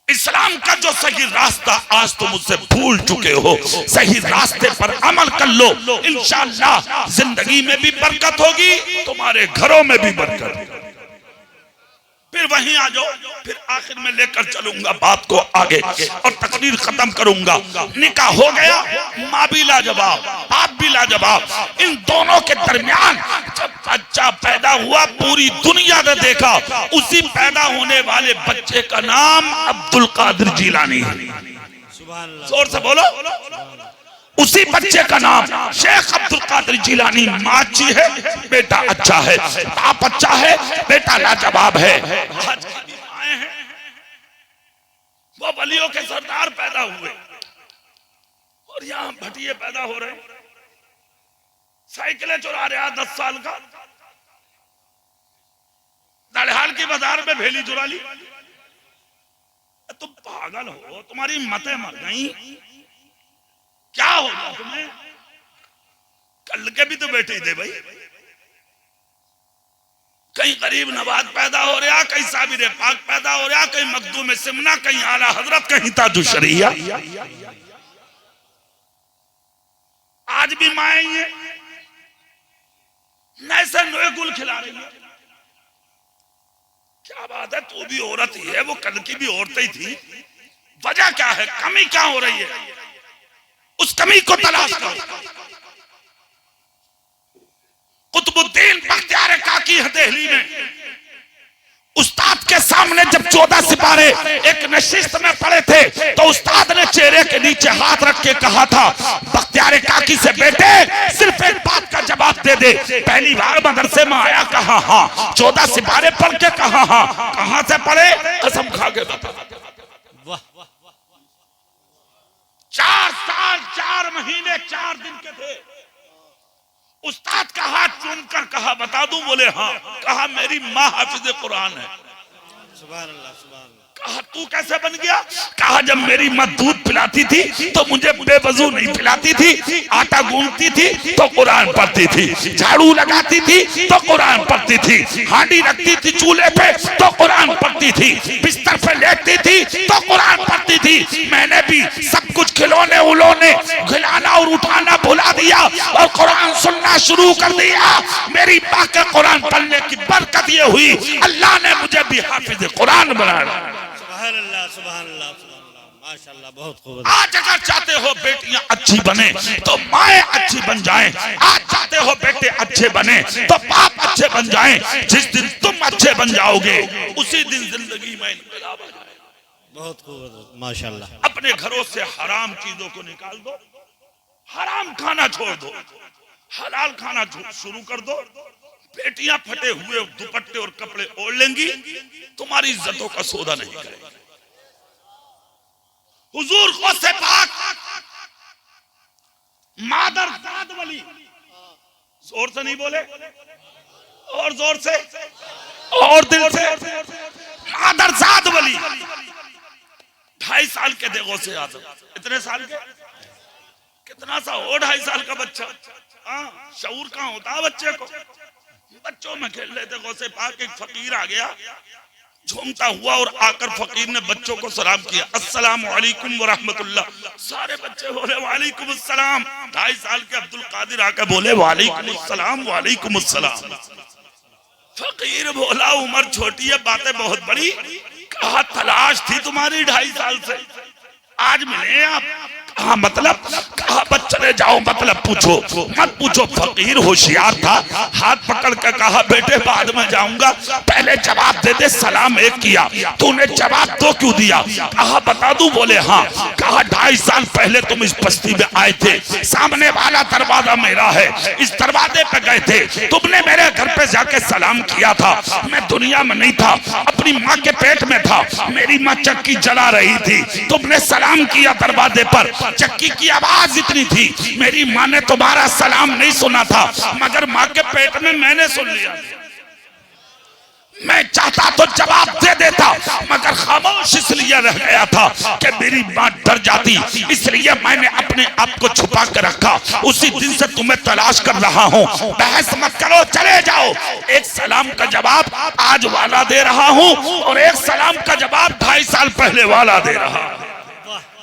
इस्लाम का जो सही रास्ता आज तुम उससे भूल चुके हो, सही रास्ते पर अमल कर लो, इंशाअल्लाह जिंदगी में भी बरकत होगी, तुम्हारे घरों में भी बरकत। फिर वहीं आ जाओ, फिर आखिर में लेकर चलूंगा बात को आगे और तकरीर खत्म करूंगा। निकाह हो गया, माँ भी लाजवाब, बाप भी लाजवाब। इन दोनों के दरमियान जब बच्चा पैदा हुआ, पूरी दुनिया ने देखा, उसी पैदा होने वाले बच्चे का नाम अब्दुल कादिर जिलानी है। जोर से बोलो, उसी बच्चे का नाम शेख अब्दुल कादिर जिलानी। माँ अच्छी है, बेटा अच्छा है, बाप अच्छा है, बेटा लाजवाब है। आज की माएं हैं, वो वलियों के सरदार पैदा हुए, और यहाँ भटिये पैदा हो रहे, साइकिलें चुरा रहे 10 साल का, दलहाल की बाजार में भेली चुरा ली। तुम पागल हो, तुम्हारी मतें मर गई, क्या हो गया तुम्हें? कल के भी तो बेटे थे भाई। कहीं गरीब नवाज पैदा हो रहा, कहीं साबिर पाक पैदा हो रहा, कहीं मखदूम सिमना, कहीं आला हजरत, कहीं ताजु शरिया। आज भी माएं हैं, नैसे नोए गुल खिला रही है। क्या बात है, तू भी औरत ही है, वो कल की भी औरत ही थी। वजह क्या है, कमी क्या हो रही है, उस कमी को तलाश करो। कुतुबुद्दीन बख्तियार काकी है दिल्ली में, उस्ताद के सामने जब 14 सिपारे एक नशिस्त में पड़े थे तो उस्ताद ने चेहरे के नीचे हाथ रख के कहा था, बख्तियार काकी से बेटे सिर्फ एक बात का जवाब दे दे, पहली बार मदरसे में आया कहा हाँ, 14 सिपारे पढ़ के कहा हाँ, कहां से पढ़े कसम खा के बता। 4 साल 4 महीने 4 दिन के थे। उस्ताद का हाथ चूम कर कहा बता दूं, बोले हाँ। कहा मेरी माँ हाफिज कुरान है। सुभान अल्लाह, सुभान अल्लाह। कहा तू कैसे बन गया? कहा जब मेरी माँ दूध पिलाती थी तो मुझे बेवजू नहीं पिलाती थी, आटा गूंथती थी तो कुरान पढ़ती थी, झाड़ू लगाती थी तो कुरान पढ़ती थी, हांडी रखती थी चूल्हे पे तो कुरान पढ़ती थी, बिस्तर पे लेटती थी तो कुरान पढ़ती थी। मैंने भी सब कुछ खिलौने उलौने खिलाना और उठाना भुला दिया और कुरान सुनना शुरू कर दिया। मेरी माँ के कुरान पढ़ने की बरकत ये हुई, अल्लाह ने मुझे भी हाफिज कुरान बनाया। सुभान अल्लाह, सुभान अल्लाह, सुभान अल्लाह, माशाअल्लाह, बहुत खूब। आज अगर चाहते हो बेटियां अच्छी बने तो माएं अच्छी बन जाएं, आज चाहते हो बेटे अच्छे बने तो बाप अच्छे बन जाएं। जिस दिन तुम अच्छे बन जाओगे उसी दिन जिंदगी में इनकलाब आ जाएगा। बहुत खूब, माशाअल्लाह। अपने घरों से हराम चीजों को निकाल दो, हराम खाना छोड़ दो, हलाल खाना शुरू कर दो। बेटियां फटे हुए दुपट्टे और कपड़े ओढ़ लेंगी, तुम्हारी इज्जतों का सौदा नहीं करेगी। हुजूर गौसे पाक मादर जाद वली, जोर से नहीं बोले और जोर से और दिल से, मादर जाद वली 2.5 साल के थे गौसे आजम। इतने साल के, कितना सा हो 2.5 साल का बच्चा, शऊर कहाँ होता है बच्चे को। बच्चों में खेल रहे थे, गौसे पाक एक फकीर आ गया झूमता हुआ और आकर फकीर ने बच्चों को सलाम किया, अस्सलामु अलैकुम व रहमतुल्लाह। सारे बच्चे बोले वालेकुम अस्सलाम। 2.5 साल के अब्दुल कादिर आकर बोले वालेकुम अस्सलाम वालेकुम अस्सलाम। फकीर बोला उम्र छोटी है, बातें बहुत बड़ी। कहा तलाश थी तुम्हारी 2.5 साल से, आज मिले आप। कहा मतलब? कहा बस चले जाओ, मतलब पूछो मत पूछो। फकीर होशियार था, हाथ पकड़ कर कहा बेटे बाद में जाऊंगा, पहले जवाब दे दे। सलाम एक किया, तूने जवाब तो क्यों दिया? कहा बता दूं? बोले हाँ। कहा 2.5 साल पहले तुम इस बस्ती में आए थे, सामने वाला दरवाजा मेरा है, इस दरवाजे पे गए थे, तुमने मेरे घर पे जाके सलाम किया था। मैं दुनिया में नहीं था, अपनी माँ के पेट में था, मेरी माँ चक्की जला रही थी, तुमने सलाम किया दरवाजे पर, चक्की की आवाज इतनी थी, मेरी माँ ने तुम्हारा सलाम नहीं सुना था, मगर माँ के पेट में मैंने सुन लिया। मैं चाहता तो जवाब दे देता, मगर खामोश इसलिए रह गया था कि मेरी माँ डर जाती, इसलिए मैंने अपने आप को छुपा कर रखा। उसी दिन से तुम्हें तलाश कर रहा हूँ, बहस मत करो, चले जाओ। एक सलाम का जवाब आज वाला दे रहा हूँ और एक सलाम का जवाब 2.5 साल पहले वाला दे रहा हूँ।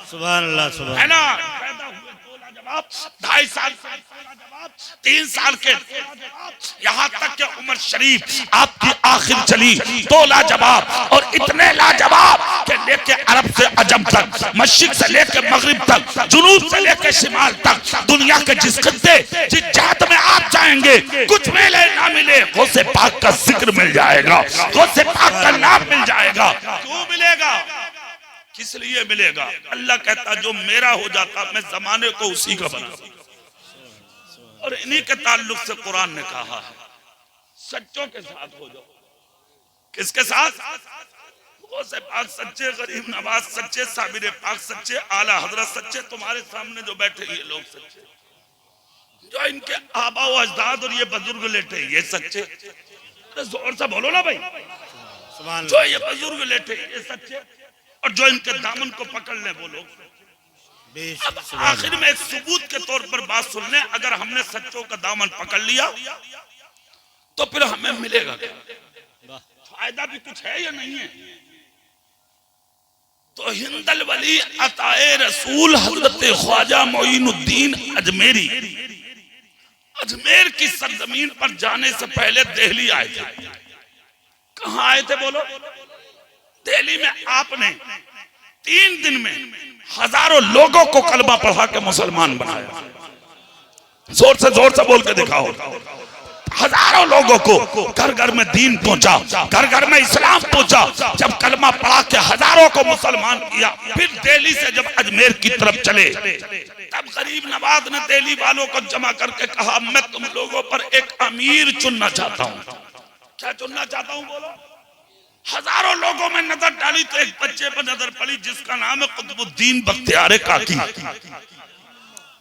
सुभान अल्लाह, सुभान है ना? 2.5 साल, 3 साल के, यहाँ तक कि उमर शरीफ आपकी आखिर चली, 2 लाजवाब और इतने लाजवाब कि लेके अरब से अजम तक, मशरिक से लेके मगरिब तक, जुनूब से लेके शिमाल तक, दुनिया के जिस खित्ते जिस जहत में आप जाएंगे कुछ मिले ना मिले, गौसे पाक का जिक्र मिल जाएगा, गौसे पाक का नाम मिल जाएगा। क्यों मिलेगा? किस लिए मिलेगा? अल्लाह कहता जो मेरा हो जाता मैं जमाने को उसी का बना। और इन्हीं के ताल्लुक से कुरान ने कहा है सच्चों के साथ हो जाओ। किसके साथ? गौसे पाक सच्चे, गरीब नवाज सच्चे, साबिर पाक सच्चे, आला हजरत सच्चे, तुम्हारे सामने जो बैठे ये लोग सच्चे, जो इनके आबा व अजदाद और ये बुजुर्ग लेटे ये सच्चे। अरे जोर से बोलो ना भाई, जो ये बुजुर्ग लेटे ये सच्चे और जो इनके दामन को पकड़ ले वो लोग। अब आखिर में एक सबूत के तौर पर बात सुन ले, अगर हमने सच्चों का दामन पकड़ लिया तो फिर हमें मिलेगा क्या? फायदा भी कुछ है या नहीं है? तो हिंदल वली अताए रसूल हजरत ख्वाजा मोइनुद्दीन अजमेरी अजमेर की सरजमीन पर जाने से पहले दिल्ली आए थे। कहां आए थे बोलो? दिल्ली में आपने 3 दिन में हजारों लोगों को कलमा पढ़ा के मुसलमान बनाया। जोर से बोल के दिखाओ। हजारों लोगों को घर घर में दीन पहुंचा, घर घर में इस्लाम पहुंचा। जब कलमा पढ़ा के हजारों को मुसलमान किया, फिर दिल्ली से जब अजमेर की तरफ चले, तब गरीब नवाज ने दिल्ली वालों को जमा करके कहा, मैं तुम लोगों पर एक अमीर चुनना चाहता हूं। क्या चुनना चाहता हूं बोलो? हजारों लोगों में नजर डाली तो एक बच्चे पर नजर पड़ी जिसका नाम है कुतुबुद्दीन बख्तियार काकी।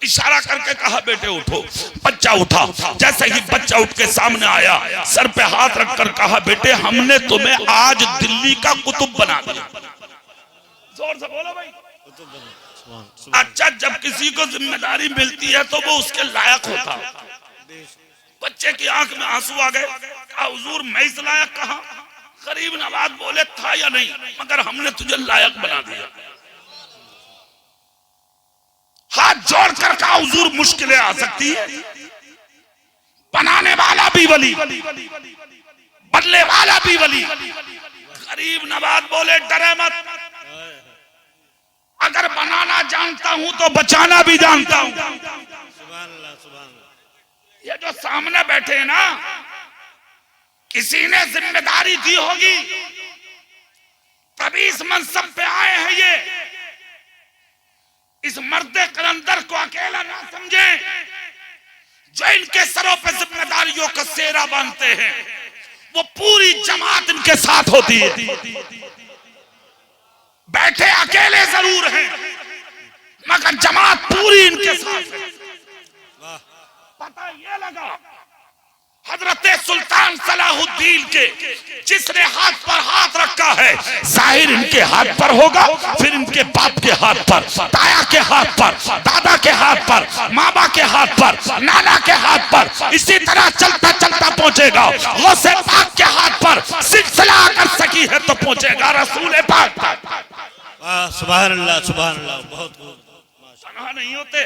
इशारा करके कहा, बेटे उठो। बच्चा उठा। जैसे ही बच्चा उठ के सामने आया, सर पे हाथ रखकर कहा, बेटे हमने तुम्हें आज दिल्ली का कुतुब बना दिया। जोर से बोलो भाई। अच्छा, जब किसी को जिम्मेदारी मिलती है तो वो उसके लायक होता। बच्चे की आंख में आंसू आ गए। हुजूर मैं इस लायक कहा? गरीब नवाज बोले, था या नहीं, मगर हमने तुझे लायक बना दिया। हाथ जोड़कर कहा, हुजूर मुश्किलें आ सकती है, बनाने वाला भी वली, बदले वाला भी वली। गरीब नवाज बोले, डरे मत, अगर बनाना जानता हूं तो बचाना भी जानता हूं। ये जो सामने बैठे हैं ना, किसी ने जिम्मेदारी दी होगी तभी इस मनसब पे आए हैं। ये इस मर्दे कलंदर को अकेला ना समझें। जो इनके सरों पे जिम्मेदारियों का सेरा बांधते हैं, वो पूरी जमात इनके साथ होती है। बैठे अकेले जरूर हैं, मगर जमात पूरी इनके साथ है। पता ये लगा हजरत सुल्तान सलाहुद्दीन के जिसने हाथ पर हाथ रखा है, जाहिर इनके हाथ पर होगा, फिर इनके बाप के हाथ पर, ताया के हाथ पर, दादा के हाथ पर, मामा के हाथ पर, नाना के हाथ पर, इसी तरह चलता चलता पहुंचेगा। गौसे पाक के हाथ पर सिलसिला अगर सकी है तो पहुंचेगा रसूल पाक तक। सुभान अल्लाह, सुभान अल्लाह। बहुत तन्हा नहीं होते,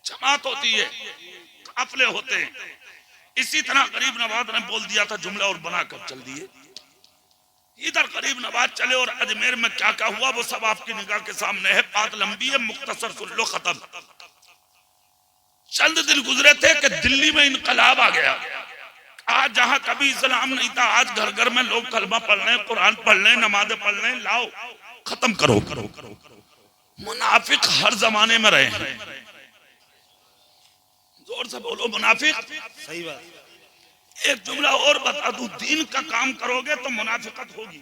जमात होती है, काफिले होते हैं। इसी तरह गरीब नवाज ने बोल दिया था, जुमला और बनाकर चल दिए। इधर गरीब नवाज चले और अजमेर में क्या क्या हुआ वो सब आपकी निगाह के सामने है। बात लंबी है, मुख्तसर सुन लो, खत्म। चंद दिन गुजरे थे कि दिल्ली में इनकलाब आ गया। आज जहां कभी इस्लाम नहीं था, आज घर घर में लोग कलमा पढ़ रहे हैं, कुरान पढ़ रहे हैं, नमाजें पढ़ रहे हैं। लाओ, खत्म करो। मुनाफिक हर जमाने में रहे हैं। जोर से बोलो, मुनाफिक। सही बात। एक जुमला और बता दूं, दीन का काम करोगे तो मुनाफिकत होगी।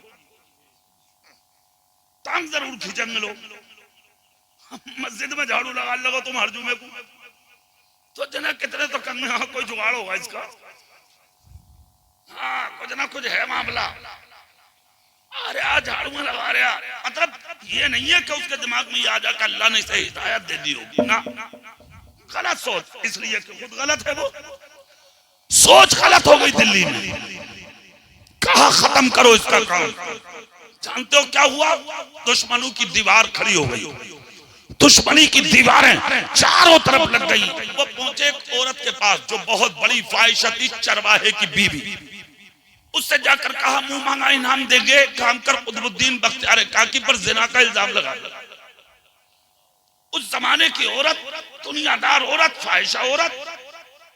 टांग जरूर खींचेंगे लोग। मस्जिद में झाड़ू लगा लगो तुम हर जुमे को, तो जना कितने तो कंगे, हाँ कोई जुगाड़ होगा इसका, हाँ कुछ ना कुछ है मामला। अरे आज झाड़ू में लगा रहा, मतलब ये नहीं है कि उसके दिमाग में ये आ जाकर अल्लाह ने इसे हिदायत दे दी होगी ना। गलत सोच, इसलिए कि खुद गलत है, वो सोच गलत हो गई दिल्ली में। कहा खत्म करो इसका काम। जानते हो क्या हुआ? दुश्मनों की दीवार खड़ी हो गई। दुश्मनी की दीवारें चारों तरफ लग गई। वो पहुंचे एक औरत के पास जो बहुत बड़ी फाहिशा थी, चरवाहे की बीवी। उससे जाकर कहा, मुंह मांगा इनाम देंगे, काम कर कुतुबुद्दीन बख्तियार काकी पर जिना का इल्जाम लगा। उस जमाने की औरत, दुनियादार औरत, फाहिशा औरत,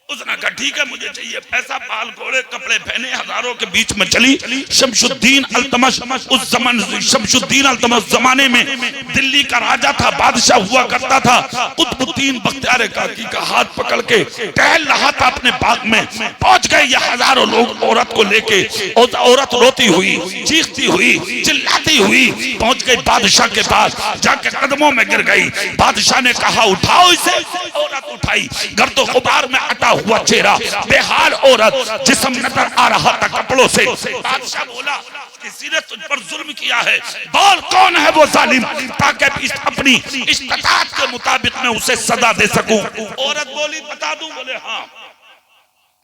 उसने कहा ठीक है मुझे चाहिए पैसा। बाल घोड़े, कपड़े पहने, हजारों के बीच में चली। शमशुद्दीन अल्तमश, उस जमाने शमशुद्दीन अल्तमश जमाने में दिल्ली का राजा था, बादशाह हुआ करता था। कुतुबुद्दीन बख्तियार काकी का हाथ पकड़ के टहल रहा था अपने बाग में। पहुंच गए ये हजारों लोग औरत को लेके। औरत रोती हुई, चीखती हुई, चिल्लाती हुई पहुंच गई बादशाह के पास, जाके कदमों में गिर गई। बादशाह ने कहा उठाओ इसे। औरत उठाई, गर्दो गुबार में अटा हुआ चेहरा, बेहाल औरत, जिस्म नजर आ रहा था कपड़ों से। बादशाह बोला, किसी ने तुझ पर जुल्म किया है, बोल कौन है वो जालिम, ताकि अपनी इस्तिताअत के मुताबिक मैं उसे सजा दे सकूं। औरत बोली, बता दूं? बोले हाँ।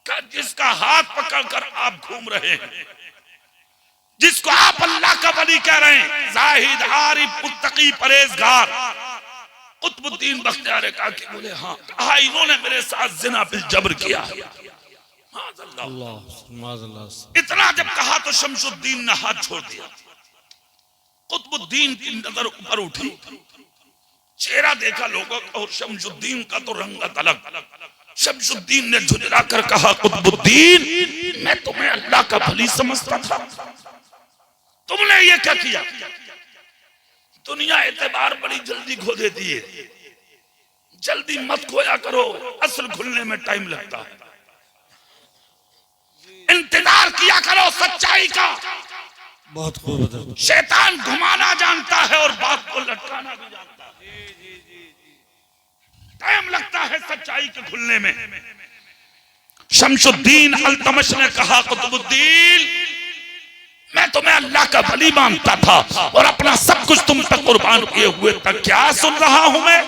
जिसका हाथ पकड़कर आप घूम रहे हैं, जिसको आप अल्लाह का वली कह रहे हैं, जाहिद, आरिफ, मुत्तकी, परहेजगार, कुतुबुद्दीन बख्तियार काकी बोले हाँ। कहा इन्होंने मेरे साथ जिना बिल जबर किया है। इतना जब कहा तो शमशुद्दीन ने हाथ छोड़ दिया। कुतुबुद्दीन की नजर ऊपर उठी, चेहरा देखा लोगों का और शमशुद्दीन का तो रंगत अलग। शमशुद्दीन ने झुंझला कर कहा कुतुबुद्दीन मैं तुम्हें अल्लाह का वली समझता था, तुमने ये क्या किया? दुनिया एतबार बड़ी जल्दी खो देती है, जल्दी मत खोया करो, असल खुलने में टाइम लगता है। इंतजार किया करो सच्चाई का। बहुत खूब। शैतान घुमाना जानता है और बात को लटकाना भी जानता है। टाइम लगता है सच्चाई के खुलने में। शमशुद्दीन अल्तमश ने कहा कुतुबुद्दीन मैं तुम्हें अल्लाह का वली मानता था और अपना सब कुछ तुम तक कुर्बान किए हुए तक क्या सुन रहा हूं मैं?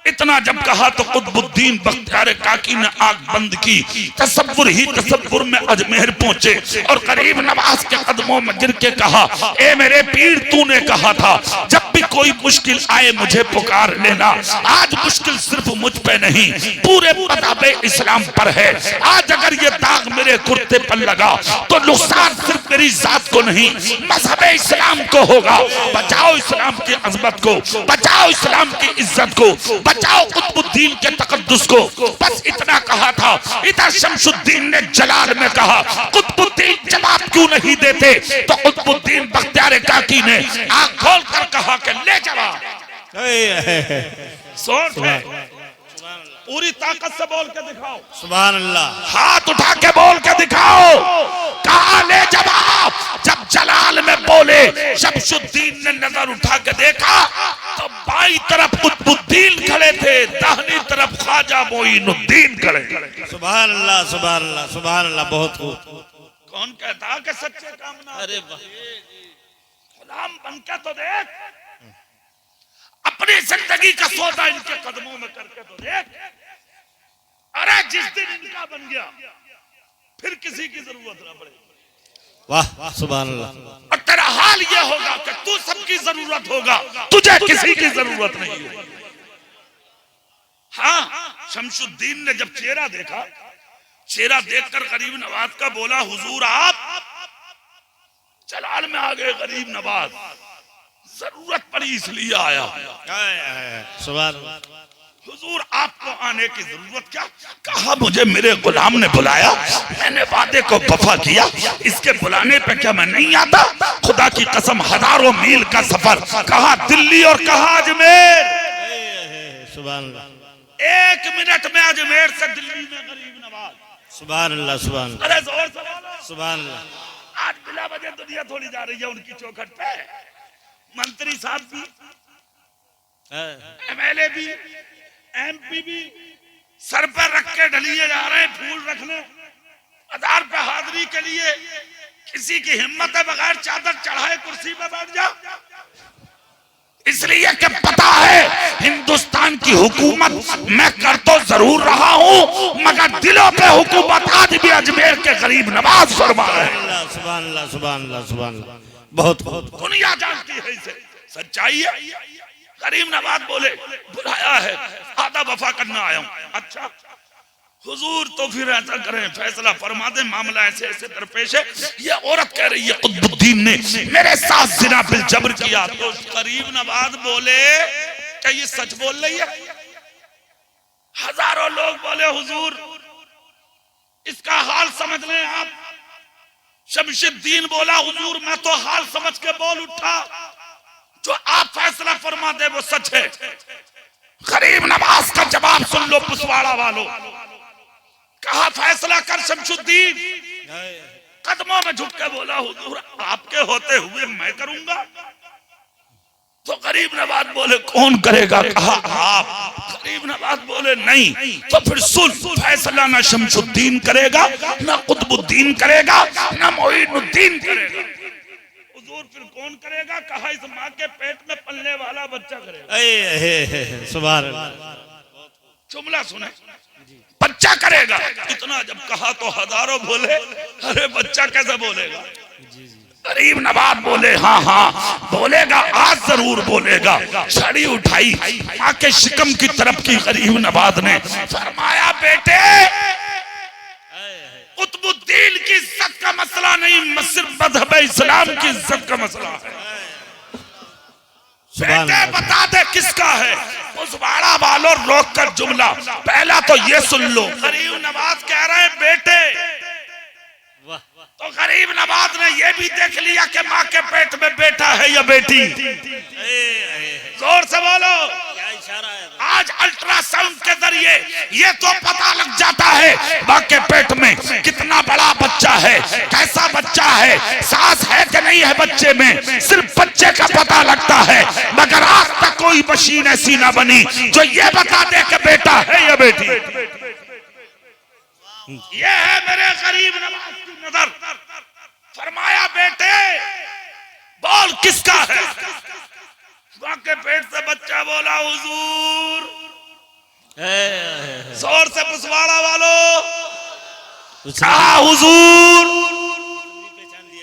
इतना जब कहा तो कुतुबुद्दीन बख्तियार काकी ने आंख बंद की। तसव्वुर ही तसव्वुर में अजमेर पहुंचे और गरीब नवाज के कदमों में गिर के कहा ए मेरे पीर तूने कहा था जब भी कोई मुश्किल आए मुझे पुकार लेना। आज मुश्किल सिर्फ मुझ पे नहीं पूरे मज़हबे इस्लाम पर है। आज अगर ये दाग मेरे कुर्ते पर लगा तो नुकसान सिर्फ मेरी जात को नहीं मज़हबे इस्लाम को होगा। बचाओ इस्लाम की अजमत को, बचाओ इस्लाम की इज्जत को, बचाओ कुतुबुद्दीन के तकद्दुस को। बस इतना कहा था। इधर शमशुद्दीन ने जलाल में कहा कुतुबुद्दीन जवाब क्यों नहीं देते? तो कुतुबुद्दीन बख्तियार काकी ने आंख खोल कर कहा कि ले जवाब। पूरी ताकत से बोल के दिखाओ। सुभान अल्लाह। हाथ उठा के बोल के दिखाओ। कहा ले जवाब। जब जलाल में बोले शमशुद्दीन ने नजर उठा के देखा तो बाई तरफ कुतुबुद्दीन खड़े थे, दाहिनी तरफ ख्वाजा मोइनुद्दीन खड़े। सुभान अल्लाह सुभान अल्लाह सुभान अल्लाह। बहुत खूब। कौन कहता कि सच्चे काम ना? अरे गुलाम बन के तो देख, अपनी जिंदगी का सौदा इनके कदमों में करके तो देख। अरे जिस दिन इनका बन गया फिर किसी की जरूरत ना पड़ेगी। वाह सुभान अल्लाह। और तेरा हाल ये होगा कि तू सबकी जरूरत होगा, तुझे किसी की जरूरत नहीं होगी। हाँ, शमशुद्दीन ने जब चेहरा देखा, चेहरा देखकर गरीब नवाज का बोला हुजूर आप जलाल में आ गए। गरीब नवाज जरूरत पड़ी इसलिए आया। सुभान हुजूर आपको आने की जरूरत क्या? कहा मुझे मेरे गुलाम ने बुलाया, मैंने वादे को वफा किया, इसके बुलाने पे क्या मैं नहीं आता? खुदा की कसम हजारों मील का सफर, कहा दिल्ली और कहा अजमेर। सुभान अल्लाह। 1 मिनट में अजमेर से दिल्ली में गरीब नवाज। सुभान अल्लाह सुभान। अरे जोर से बोलो सुभान अल्लाह। आज बिला वजह दुनिया थोड़ी जा रही है उनकी चौखट पे। मंत्री साहब भी, MLA भी, MP भी सर पर रख के ढलिए जा रहे हैं फूल रखने आधार पे हाजिरी के लिए। किसी की हिम्मत है बगैर चादर चढ़ाए कुर्सी पे बैठ जा? इसलिए कि पता है हिंदुस्तान की हुकूमत मैं कर तो जरूर रहा हूं मगर दिलों पे हुकूमत आज भी अजमेर के गरीब नवाज फरमा रहे हैं। सुभान अल्लाह सुभान अल्लाह सुभान अल्लाह। बहुत बहुत। दुनिया जानती है इसे, सच्चाई है। गरीब नवाज बोले बुलाया है, आधा वफा करना आया हूं। अच्छा हुजूर तो फिर ऐसा करें, फैसला फरमा दे, मामला ऐसे ऐसे दरपेश है। ये औरत कह रही है कुतुबुद्दीन ने मेरे साथ जिना बिल जबर किया। तो गरीब नवाज बोले क्या ये सच बोल रही है? हजारों लोग बोले हुजूर इसका हाल समझ लें आप। शमशुद्दीन बोला हुजूर मैं तो हाल समझ के बोल उठा, जो आप फैसला फरमा दे वो सच है। गरीब नवाज का जवाब सुन लो पुसवाड़ा वालों। कहा फैसला कर शमशुद्दीन। कदमों में झुक के बोला हुजूर आपके होते हुए मैं करूंगा। तो गरीब नवाज बोले कौन करेगा? कहा आप। गरीब नवाज बोले नहीं। तो फिर सुन, फैसला ना शमशुद्दीन करेगा, ना कुतुबुद्दीन करेगा, ना मोइनुद्दीन करेगा। हुजूर फिर कौन करेगा? कहा इस माँ के पेट में पलने वाला बच्चा करेगा। सुभान अल्लाह। जुमला सुने, बच्चा करेगा। इतना जब कहा तो हजारों बोले अरे बच्चा कैसे बोलेगा? गरीब नवाज बोले हाँ हाँ बोलेगा, आज जरूर बोलेगा। छड़ी उठाई आके शिकम की तरफ की गरीब नवाज ने, फरमाया बेटे कुतुबुद्दीन की इज्जत का मसला नहीं, सिर्फ मजहब इस्लाम की इज्जत का मसला है। बेटे बता दे किसका है। उस बाड़ा वालों रोक कर जुमला, पहला तो ये सुन लो, गरीब नवाज कह रहे हैं बेटे, तो गरीब नवाज ने ये भी देख लिया कि माँ के पेट में बेटा है या बेटी। जोर से बोलो। आज अल्ट्रासाउंड के जरिए ये तो पता लग जाता है माँ के पेट में कितना बड़ा बच्चा है, कैसा बच्चा है, सांस है कि नहीं है बच्चे में, सिर्फ बच्चे का पता लगता है। मगर आज तक कोई मशीन ऐसी ना बनी जो ये बता दे कि बेटा है या बेटी। ये है मेरे गरीब नवाज की नजर। फरमाया बेटे बोल किसका है। मां के पेट से बच्चा बोला हुजूर। जोर से पुसवाड़ा वालों कहा हुजूर।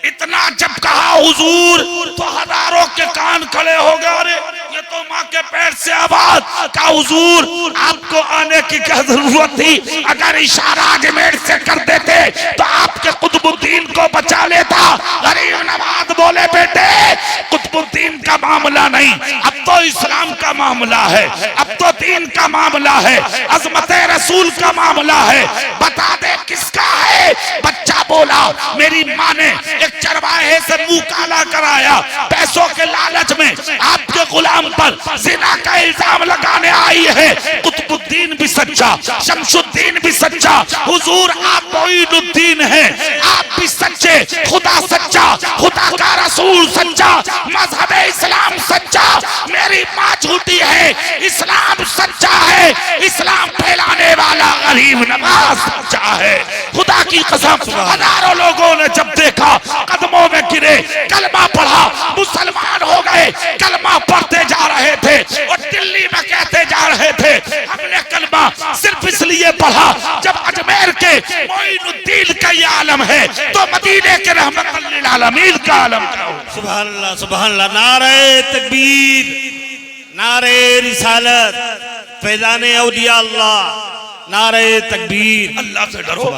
इतना जब कहा हुजूर तो हजारों के कान खड़े हो गए। अरे ये तो माँ के पेट से आवाज का हुजूर, आपको आने की क्या जरूरत थी। अगर इशारा अजमेर से कर देते तो आपके कुतुबुद्दीन को बचा लेता। गरीब नवाज बोले बेटे कुतुबुद्दीन का मामला नहीं, अब तो इस्लाम का मामला है, अब तो दीन का मामला है, अजमत रसूल का मामला है। बता दे किसका है। बच्चा बोला मेरी माँ ने एक चरवाहे से मुंह काला कराया, पैसों के लालच में आपके गुलाम पर जिना का इल्जाम लगाने आई है। कुतुबुद्दीन भी सच्चा, शमशुद्दीन भी सच्चा, हुजूर आप मोइनुद्दीन हैं, आप भी सच्चे। खुदा सच्चा, खुदा का रसूल सच्चा, मजहब इस्लाम सच्चा, मेरी माँ झूठी है, इस्लाम सच्चा है, इस्लाम फैलाने वाला गरीब नवाज सच्चा है। खुदा की कसम हजारों लोगों ने जब देखा कदमों में गिरे, कलमा पढ़ा, मुसलमान हो गए। कलमा पढ़ते जा रहे थे और दिल्ली में कहते जा रहे थे हमने कलमा सिर्फ इसलिए पढ़ा जब अजमेर के मोइनुद्दीन का ये आलम है तो मदीने के रहमतुल लिल आलमीन का आलम क्या हो। सुभान अल्लाह, सुभान अल्लाह। नारे तकबीर, नारे रिसालत, फैज़ाने औलिया अल्लाह, नारे तकबीर। अल्लाह से डरो,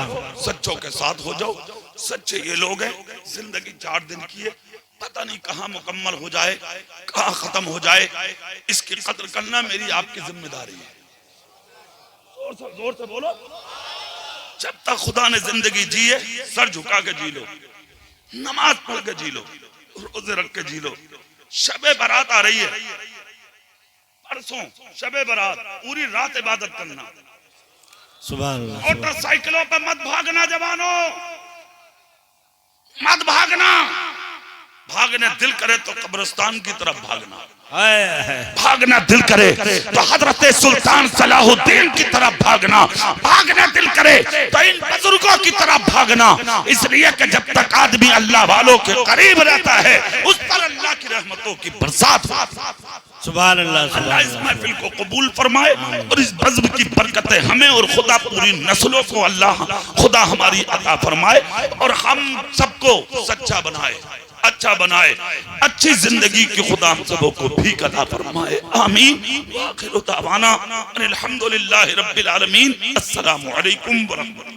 सच्चों के साथ हो जाओ। सच्चे ये लोग हैं। जिंदगी 4 दिन की है, पता नहीं कहाँ मुकम्मल हो जाए, कहाँ खत्म हो जाए। इसकी कदर करना मेरी आपकी जिम्मेदारी है। जोर से बोलो। जब तक खुदा ने जिंदगी जी है सर झुका के जी लो, नमाज पढ़ के जी लो, रोजे रख के जी लो। शबे बारात आ रही है, परसों शबे बारात, पूरी रात इबादत करना। सुभान अल्लाह। मोटरसाइकिलों पे मत भागना जवानों, मत भागना। भागने दिल करे तो कब्रिस्तान की तरफ भागना, भागना दिल करे तो हजरत सुल्तान सलाहुद्दीन की तरफ भागना, भागना दिल करे तो इन बुजुर्गों की तरफ भागना। इसलिए कि जब तक आदमी अल्लाह वालों के करीब रहता है उस पर अल्लाह की रहमतों की बरसात। सुभान अल्लाह। अल्लाह इस महफिल को कबूल फरमाए और इस बज़्म की बरकतें हमें और खुदा पूरी नस्लों को अल्लाह खुदा हमारी अता फरमाए और हम सबको सच्चा बनाए, अच्छा बनाए, अच्छी जिंदगी की खुदा हम सबों को भी अता फरमाए। आमीन। आखिर दावाना अनिल हम्दुलिल्लाहि रब्बिल आलमीन। अस्सलामु अलैकुम व रहमतुल्लाह।